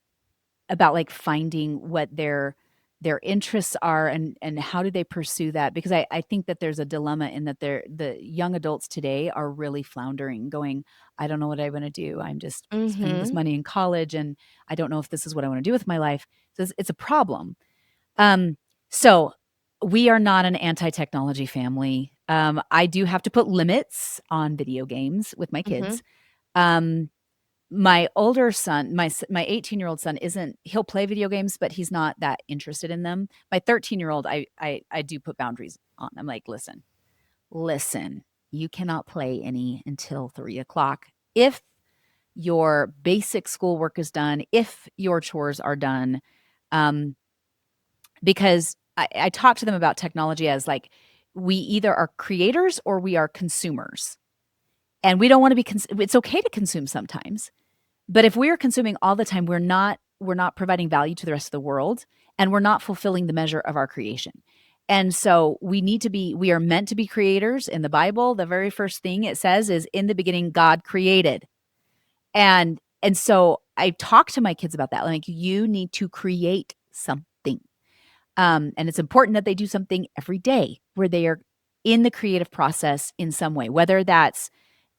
like finding what their interests are and how do they pursue that, because I think that there's a dilemma in that the young adults today are really floundering, going, I don't know what I want to do. I'm just spending this Mhm. money in college and I don't know if this is what I want to do with my life. So it's a problem. So we are not an anti-technology family. I do have to put limits on video games with my Mhm. kids. Um, my older son, my 18-year-old son isn't, he'll play video games, but he's not that interested in them. My 13-year-old, I do put boundaries on. I'm like, listen, you cannot play any until 3 o'clock. If your basic schoolwork is done, if your chores are done, um, because I talk to them about technology as like we either are creators or we are consumers. And we don't want to be it's okay to consume sometimes. But if we're consuming all the time, we're not providing value to the rest of the world, and we're not fulfilling the measure of our creation. And so we are meant to be creators. In the Bible, the very first thing it says is, in the beginning God created. And so I talk to my kids about that. Like, you need to create something. And it's important that they do something every day where they are in the creative process in some way, whether that's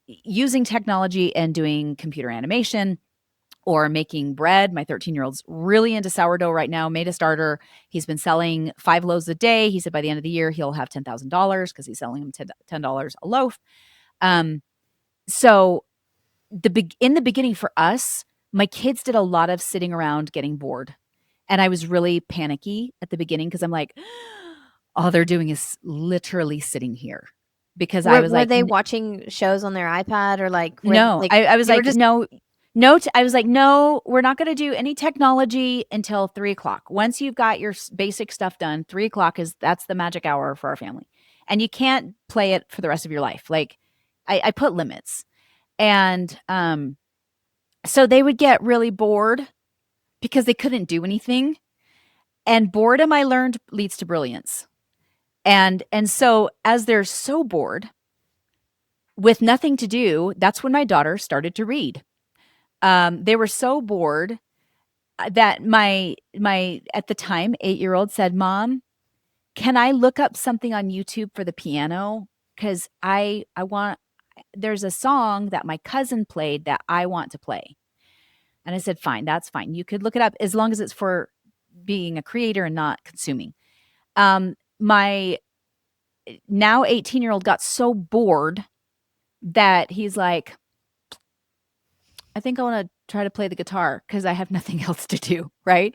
using technology and doing computer animation or making bread. My 13-year-old's really into sourdough right now, made a starter. He's been selling 5 loaves a day. He said by the end of the year, he'll have $10,000 because he's selling them $10 a loaf. Um, so in the beginning for us, my kids did a lot of sitting around getting bored. And I was really panicky at the beginning because I'm like, all they're doing is literally sitting here. Because I was Were like, they watching shows on their iPad, or like were no, like I was they were like, just no, no. I was like, no, we're not going to do any technology until 3 o'clock. Once you've got your basic stuff done, 3 o'clock that's the magic hour for our family. And you can't play it for the rest of your life. Like, I put limits. And so they would get really bored because they couldn't do anything. And boredom, I learned, leads to brilliance. And so as they're so bored with nothing to do, that's when my daughter started to read. They were so bored that my at the time 8-year-old said, "Mom, can I look up something on YouTube for the piano? Because I want there's a song that my cousin played that I want to play." And I said, "Fine, that's fine. You could look it up as long as it's for being a creator and not consuming." My now 18-year-old got so bored that he's like, "I think I want to try to play the guitar because I have nothing else to do." Right.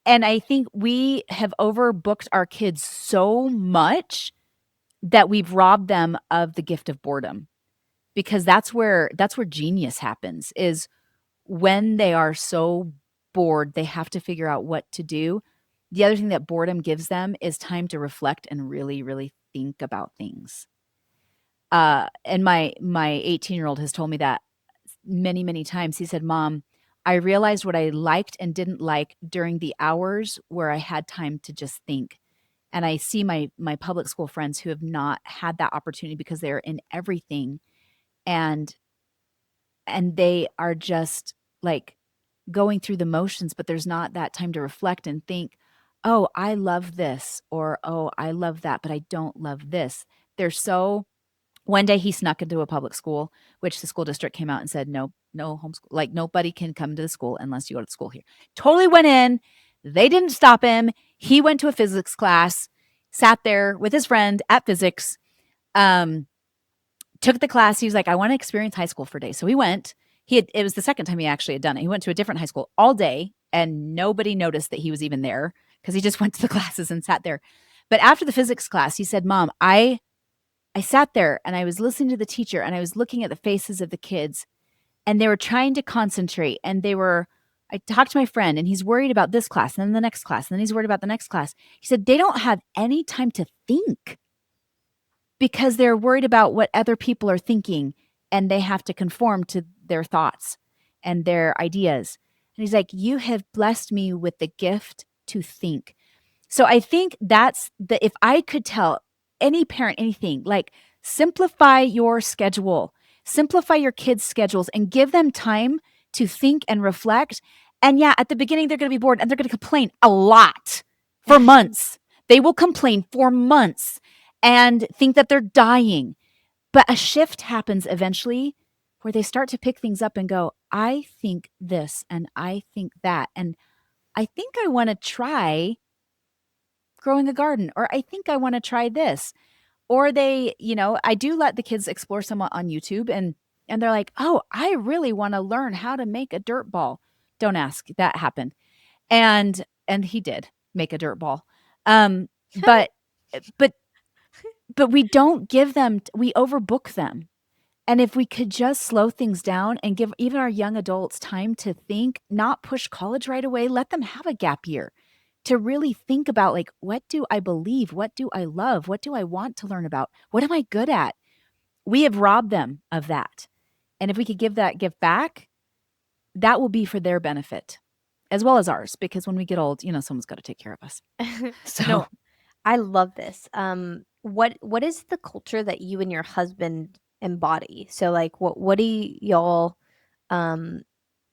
And I think we have overbooked our kids so much that we've robbed them of the gift of boredom, because that's where genius happens, is when they are so bored, they have to figure out what to do. The other thing that boredom gives them is time to reflect and really, really think about things. And my 18-year-old has told me that many, many times. He said, "Mom, I realized what I liked and didn't like during the hours where I had time to just think." And I see my public school friends who have not had that opportunity because they're in everything, and they are just like going through the motions, but there's not that time to reflect and think, "Oh, I love this," or, "Oh, I love that, but I don't love this." They're so One day he snuck into a public school, which the school district came out and said, "No, no homeschool. Like, nobody can come to the school unless you go to school here." Totally went in. They didn't stop him. He went to a physics class, sat there with his friend at physics, um, took the class. He was like, "I want to experience high school for a day." So he went. It was the second time he actually had done it. He went to a different high school all day, and nobody noticed that he was even there because he just went to the classes and sat there. But after the physics class, he said, "Mom, I sat there and I was listening to the teacher and I was looking at the faces of the kids, and they were trying to concentrate, and I talked to my friend and he's worried about this class and then the next class and then he's worried about the next class." He said they don't have any time to think because they're worried about what other people are thinking, and they have to conform to their thoughts and their ideas. And he's like, "You have blessed me with the gift to think." So I think if I could tell any parent anything, like, simplify your schedule, simplify your kids' schedules, and give them time to think and reflect. And yeah, at the beginning, they're going to be bored and they're going to complain a lot for months. They will complain for months and think that they're dying. But a shift happens eventually where they start to pick things up and go, "I think this and I think that. And I think I want to try growing a garden," or, "I think I want to try this." Or I do let the kids explore somewhat on YouTube, and they're like, "Oh, I really want to learn how to make a dirt ball." Don't ask, that happened. And he did make a dirt ball. But but we don't give them we overbook them. And if we could just slow things down and give even our young adults time to think, not push college right away, let them have a gap year. to really think about, like, what do I believe? What do I love? What do I want to learn about? What am I good at? We have robbed them of that. And if we could give that gift back, that will be for their benefit as well as ours, because when we get old, someone's got to take care of us. So No, I love this. What is the culture that you and your husband embody? So like what do y'all um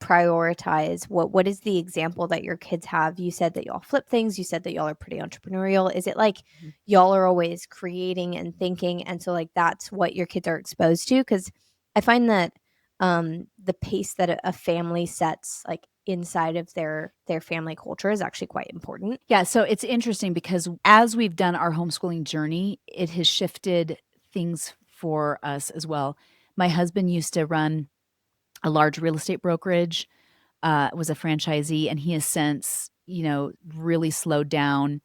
prioritize? What is the example that your kids have? You said that y'all flip things, you said that y'all are pretty entrepreneurial. Is it like Mhm. y'all are always creating and thinking, and so like that's what your kids are exposed to? Cuz I find that the pace that a family sets like inside of their family culture is actually quite important. Yeah, so it's interesting because as we've done our homeschooling journey, it has shifted things for us as well. My husband used to run a large real estate brokerage, was a franchisee, and he has since, really slowed down,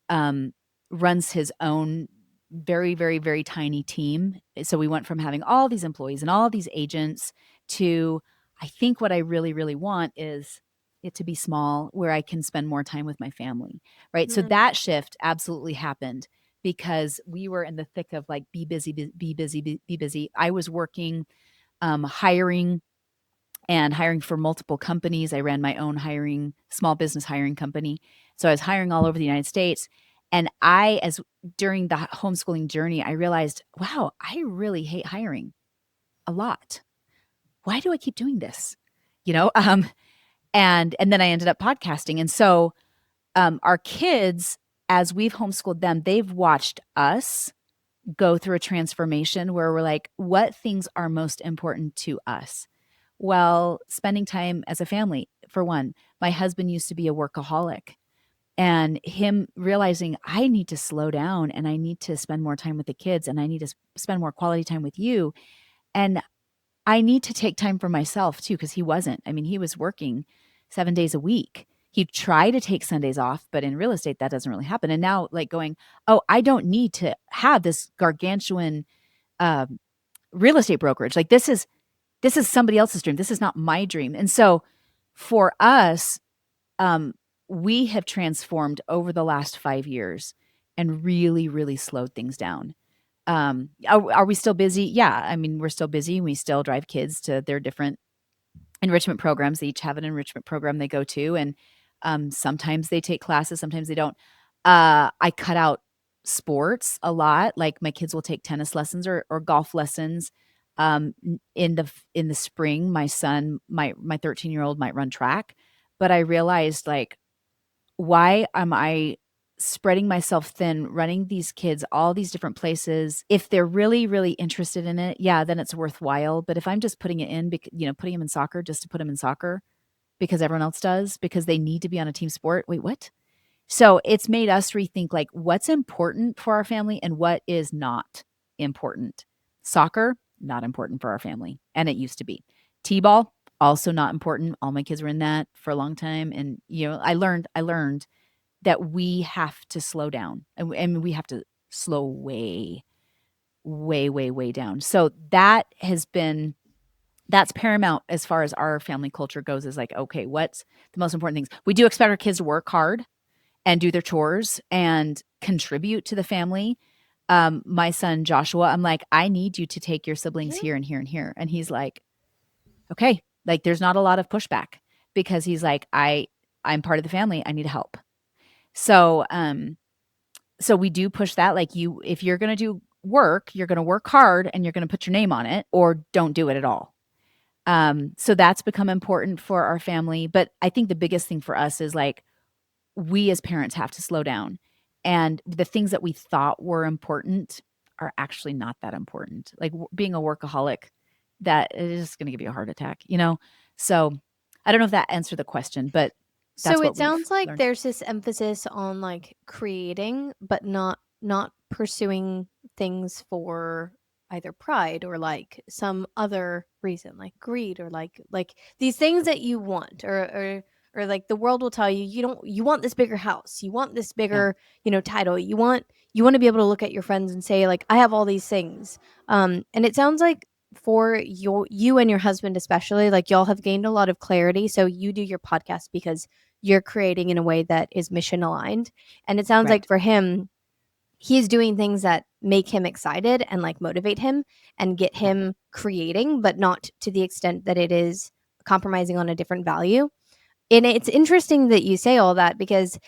um, runs his own very, very, very tiny team. So we went from having all these employees and all these agents to, I think what I really, really want is it to be small where I can spend more time with my family, right? So Mm. that shift absolutely happened because we were in the thick of like, be busy, be busy, be busy. I was working, hiring for multiple companies. I ran my own small business hiring company. So I was hiring all over the United States. And as during the homeschooling journey, I realized, wow, I really hate hiring a lot. Why do I keep doing this? You know, um, and then I ended up podcasting. And so our kids, as we've homeschooled them, they've watched us go through a transformation where we're like, what things are most important to us? Well, spending time as a family, for one. My husband used to be a workaholic, and him realizing I need to slow down and I need to spend more time with the kids and I need to spend more quality time with you. And I need to take time for myself too, because he wasn't. I mean, he was working 7 days a week. He'd try to take Sundays off, but in real estate, that doesn't really happen. And now, like going, oh, I don't need to have this gargantuan um, real estate brokerage. Like this is somebody else's dream. This is not my dream. And so for us, um, we have transformed over the last 5 years and really, really slowed things down. Are we still busy? Yeah. I mean, we're still busy. We still drive kids to their different enrichment programs. They each have an enrichment program they go to. And sometimes they take classes, sometimes they don't. I cut out sports a lot. Like my kids will take tennis lessons or golf lessons. In the spring, my 13-year-old might run track, but I realized like, why am I spreading myself thin, running these kids all these different places? If they're really, really interested in it, yeah, then it's worthwhile. But if I'm just putting it in, putting them in soccer just to put them in soccer because everyone else does, because they need to be on a team sport. Wait, what? So it's made us rethink like what's important for our family and what is not important. Soccer, not important for our family. And it used to be. T-ball, also not important. All my kids were in that for a long time. And I learned that we have to slow down and we have to slow way, way, way, way down. So that's paramount as far as our family culture goes, is like, okay, what's the most important things? We do expect our kids to work hard and do their chores and contribute to the family. My son Joshua, I'm like, I need you to take your siblings Yeah. here and here and here. And he's like, okay, like there's not a lot of pushback because he's like, I'm part of the family. I need help. So, so we do push that. Like if you're going to do work, you're going to work hard and you're going to put your name on it or don't do it at all. So that's become important for our family. But I think the biggest thing for us is like, we as parents have to slow down. And the things that we thought were important are actually not that important. Like being a workaholic, that is just going to give you a heart attack. So I don't know if that answered the question, but So that's it what we've sounds like learned. there's this emphasis on like creating, but not pursuing things for either pride or like some other reason, like greed or like these things that you want or like the world will tell you you want this bigger house, you want this Yeah. bigger, title, you want to be able to look at your friends and say like I have all these things. And it sounds like for you and your husband especially, like y'all have gained a lot of clarity. So you do your podcast because you're creating in a way that is mission aligned. And it sounds like Right. for him, he's doing things that make him excited and like motivate him and get Yeah. him creating, but not to the extent that it is compromising on a different value. And it's interesting that you say all that because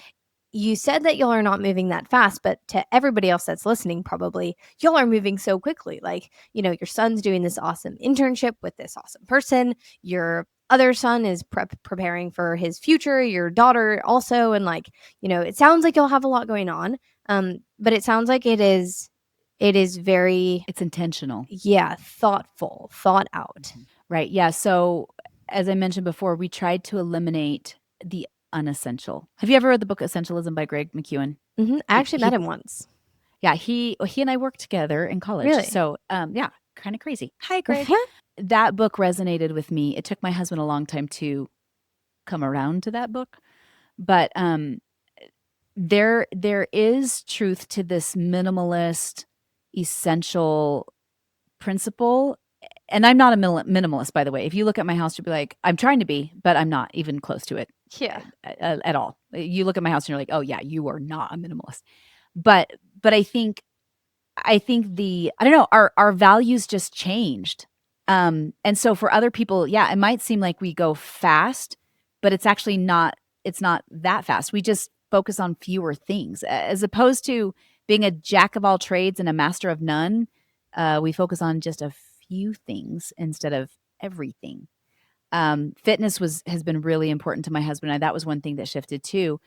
you said that y'all are not moving that fast, but to everybody else that's listening, probably y'all are moving so quickly. Like, your son's doing this awesome internship with this awesome person. Your other son is preparing for his future, your daughter also. And like, it sounds like you'll have a lot going on. But it sounds like it is very, It's intentional. yeah, thoughtful, thought out. Right. Yeah. So, as I mentioned before, we tried to eliminate the unessential. Have you ever read the book Essentialism by Greg McKeown? I actually met him once. Yeah, he and I worked together in college. Really? So, yeah, kind of crazy. Hi, Greg. That book resonated with me. It took my husband a long time to come around to that book, but there is truth to this minimalist, essential principle. And I'm not a minimalist, by the way. If you look at my house, you'll be like, I'm trying to be, but I'm not even close to it Yeah. at all. You look at my house and you're like, oh yeah, you are not a minimalist. But I think I don't know, our values just changed. And so for other people, yeah, it might seem like we go fast, but it's actually not, it's not that fast. We just focus on fewer things as opposed to being a jack of all trades and a master of none. We focus on just a few things instead of everything. Fitness has been really important to my husband and I. That was one thing that shifted too.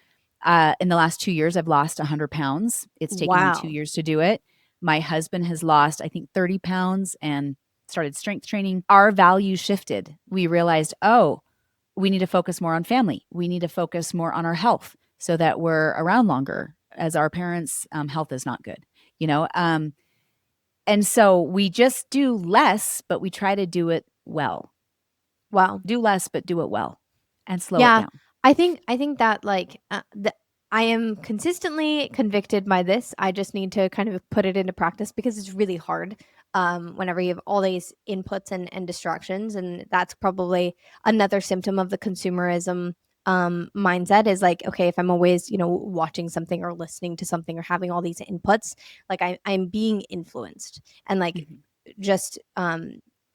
In the last 2 years, I've lost 100 pounds. It's taken me 2 Wow. years to do it. My husband has lost, I think, 30 pounds and started strength training. Our values shifted. We realized, oh, we need to focus more on family. We need to focus more on our health so that we're around longer as our parents' health is not good, you know? And so we just do less, but we try to do it well. Wow. Do less, but do it well and slow it Yeah, down. I think that like I am consistently convicted by this. I just need to kind of put it into practice because it's really hard. Whenever you have all these inputs and distractions, and that's probably another symptom of the consumerism mindset is like, okay, if I'm always watching something or listening to something or having all these inputs, like I'm being influenced, and like Mhm. just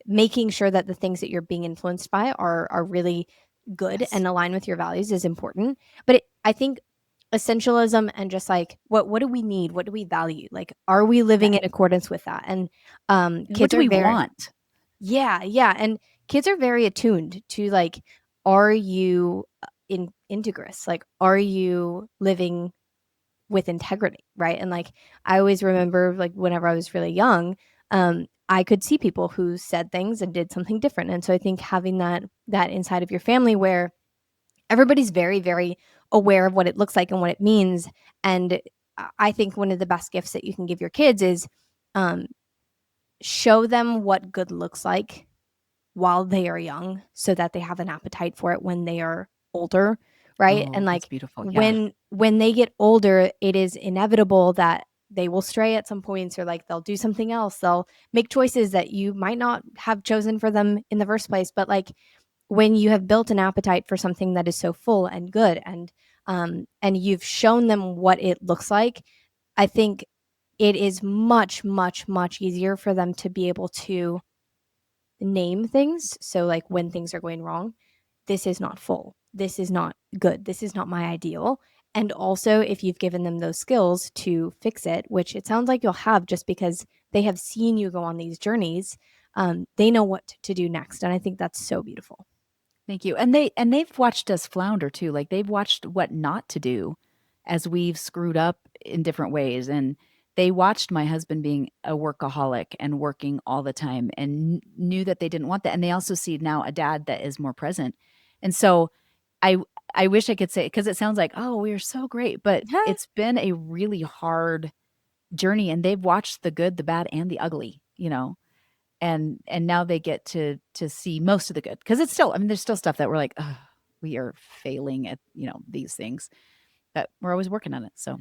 making sure that the things that you're being influenced by are really good Yes. and align with your values is important. But I think essentialism and just like what do we need? What do we value? Like, are we Yeah. living in accordance with that? And And what kids do are we very, want? yeah, yeah, and kids are very attuned to like, are you in integrous? Like, are you living with integrity, right? And like I always remember like whenever I was really young, I could see people who said things and did something different. And so I think having that inside of your family where everybody's very, very aware of what it looks like and what it means. And I think one of the best gifts that you can give your kids is um, show them what good looks like while they are young so that they have an appetite for it when they are older, right? And Oh, that's like beautiful. Yeah. when they get older, it is inevitable that they will stray at some points, or like they'll do something else. They'll make choices that you might not have chosen for them in the first place, but like when you have built an appetite for something that is so full and good, and you've shown them what it looks like, I think it is much, much, much easier for them to be able to name things. So, like when things are going wrong, this is not full. This is not good. This is not my ideal. And also, if you've given them those skills to fix it, which it sounds like you'll have just because they have seen you go on these journeys, they know what to do next. And I think that's so beautiful. Thank you. And they've watched us flounder too. Like they've watched what not to do as we've screwed up in different ways. And they watched my husband being a workaholic and working all the time and knew that they didn't want that. And they also see now a dad that is more present. And so I I wish I could say because it sounds like, oh, we are so great, but it's been a really hard journey and they've watched the good, the bad, and the ugly, and now they get to see most of the good because it's still, I mean, there's still stuff that we're like, "Ugh, we are failing at, these things," but we're always working on it, so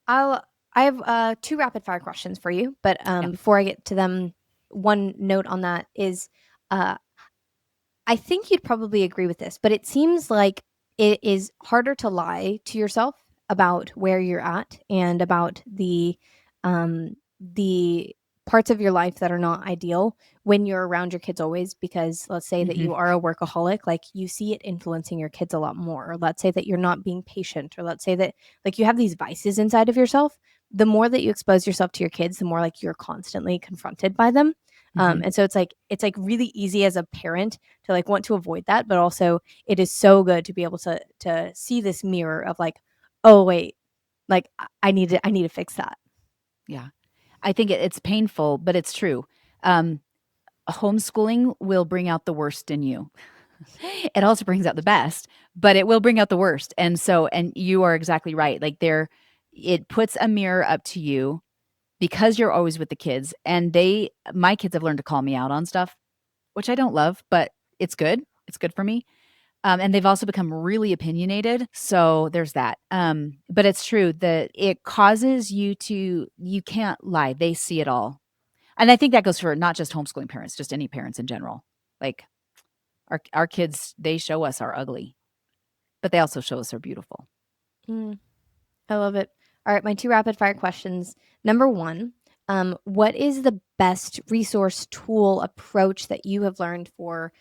I'll I have two rapid fire questions for you, but yeah. before I get to them, one note on that is, uh, I think you'd probably agree with this, but it seems like it is harder to lie to yourself about where you're at and about the parts of your life that are not ideal when you're around your kids always, because let's say that Mhm. you are a workaholic, like you see it influencing your kids a lot more. Or let's say that you're not being patient, or let's say that like you have these vices inside of yourself. The more that you expose yourself to your kids, the more like you're constantly confronted by them. Mhm. And so it's like really easy as a parent to like want to avoid that, but also it is so good to be able to see this mirror of like, oh wait, like I need to fix that. Yeah. I think it's painful, but it's true. Um, Homeschooling will bring out the worst in you. It also brings out the best, but it will bring out the worst. And you are exactly right. Like it puts a mirror up to you because you're always with the kids, and my kids have learned to call me out on stuff, which I don't love, but it's good. It's good for me. And they've also become really opinionated. So there's that. But it's true that it causes you can't lie. They see it all. And I think that goes for not just homeschooling parents, just any parents in general. Like our kids, they show us our ugly, but they also show us our beautiful. Mm, I love it. All right, my two rapid fire questions. Number one, what is the best resource tool approach that you have learned for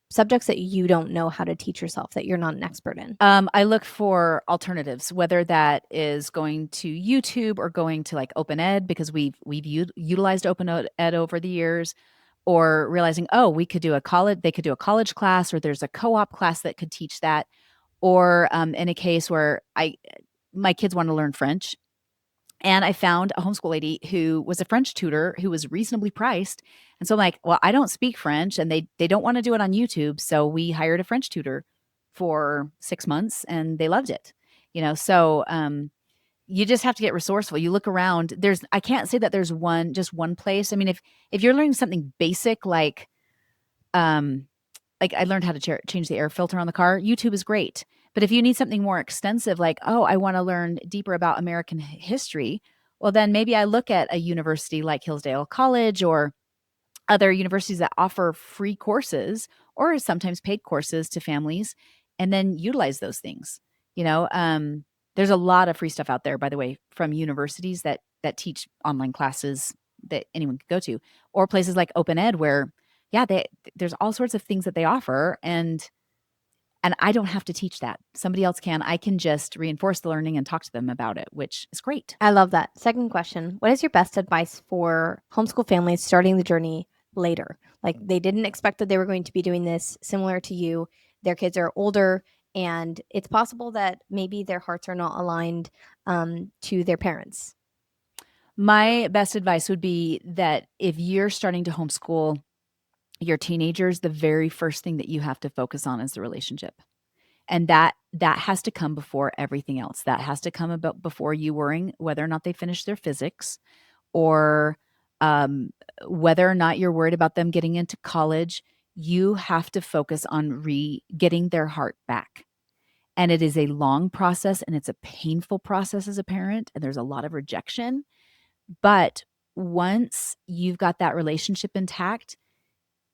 subjects that you don't know how to teach yourself, that you're not an expert in? I look for alternatives, whether that is going to YouTube or going to like OpenEd because we've utilized OpenEd over the years, or realizing, oh, they could do a college class, or there's a co-op class that could teach that, or in a case where my kids want to learn French. And I found a homeschool lady who was a French tutor who was reasonably priced. And so I'm like, well, I don't speak French and they don't want to do it on YouTube. So we hired a French tutor for 6 months and they loved it. You just have to get resourceful. You look around. I can't say that there's just one place. I mean, if you're learning something basic um like I learned how to change the air filter on the car, YouTube is great. But if you need something more extensive, like, oh, I want to learn deeper about American history, well, then maybe I look at a university like Hillsdale College or other universities that offer free courses or sometimes paid courses to families, and then utilize those things. You know, there's a lot of free stuff out there, by the way, from universities that teach online classes that anyone could go to, or places like OpenEd where, yeah, there's all sorts of things that they offer, and I don't have to teach that. Somebody else can. I can just reinforce the learning and talk to them about it, which is great. I love that. Second question, what is your best advice for homeschool families starting the journey later? Like they didn't expect that they were going to be doing this similar to you. Their kids are older, and it's possible that maybe their hearts are not aligned to their parents. My best advice would be that if you're starting to homeschool your teenagers, the very first thing that you have to focus on is the relationship. And that has to come before everything else. That has to come about before you worrying whether or not they finish their physics, or um, whether or not you're worried about them getting into college. You have to focus on getting their heart back. And it is a long process and it's a painful process as a parent. And there's a lot of rejection. But once you've got that relationship intact,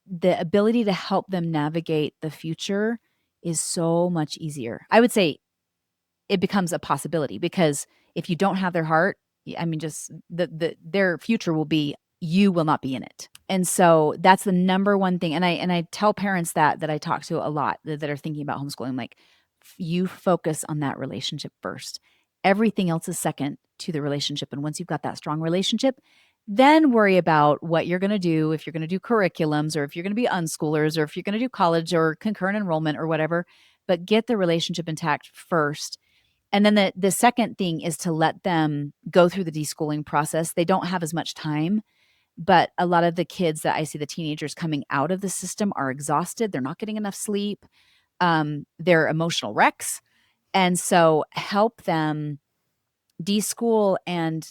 the ability to help them navigate the future is so much easier. I would say it becomes a possibility because if you don't have their heart, I mean, just their future will be, you will not be in it. And so that's the number one thing. And I tell parents that I talk to a lot that are thinking about homeschooling, like, you focus on that relationship first. Everything else is second to the relationship. And once you've got that strong relationship, then worry about what you're going to do, if you're going to do curriculums, or if you're going to be unschoolers, or if you're going to do college or concurrent enrollment or whatever. But get the relationship intact first. And then the second thing is to let them go through the deschooling process. They don't have as much time, but a lot of the kids that I see, the teenagers coming out of the system, are exhausted. They're not getting enough sleep. They're emotional wrecks. And so help them deschool and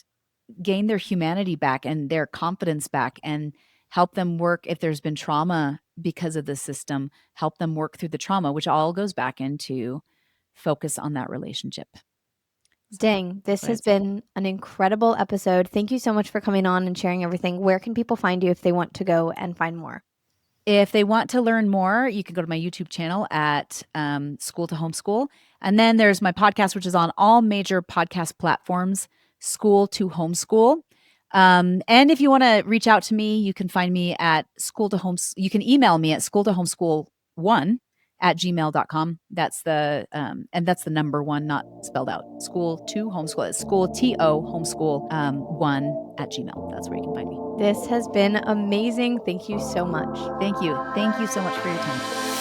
gain their humanity back and their confidence back, and help them work if there's been trauma because of the system, help them work through the trauma, which all goes back into focus on that relationship. Dang, this What has I'd say. been an incredible episode. Thank you so much for coming on and sharing everything. Where can people find you if they want to go and find more? If they want to learn more, you can go to my YouTube channel at School to Homeschool. And then there's my podcast, which is on all major podcast platforms, School to Homeschool. And if you want to reach out to me, you can find me at School to Homes. You can email me at school to homeschool1 at gmail.com. And that's the number one, not spelled out. School to Homeschool. It's school, TO homeschool one at Gmail. That's where you can find me. This has been amazing. Thank you so much. Thank you. Thank you so much for your time.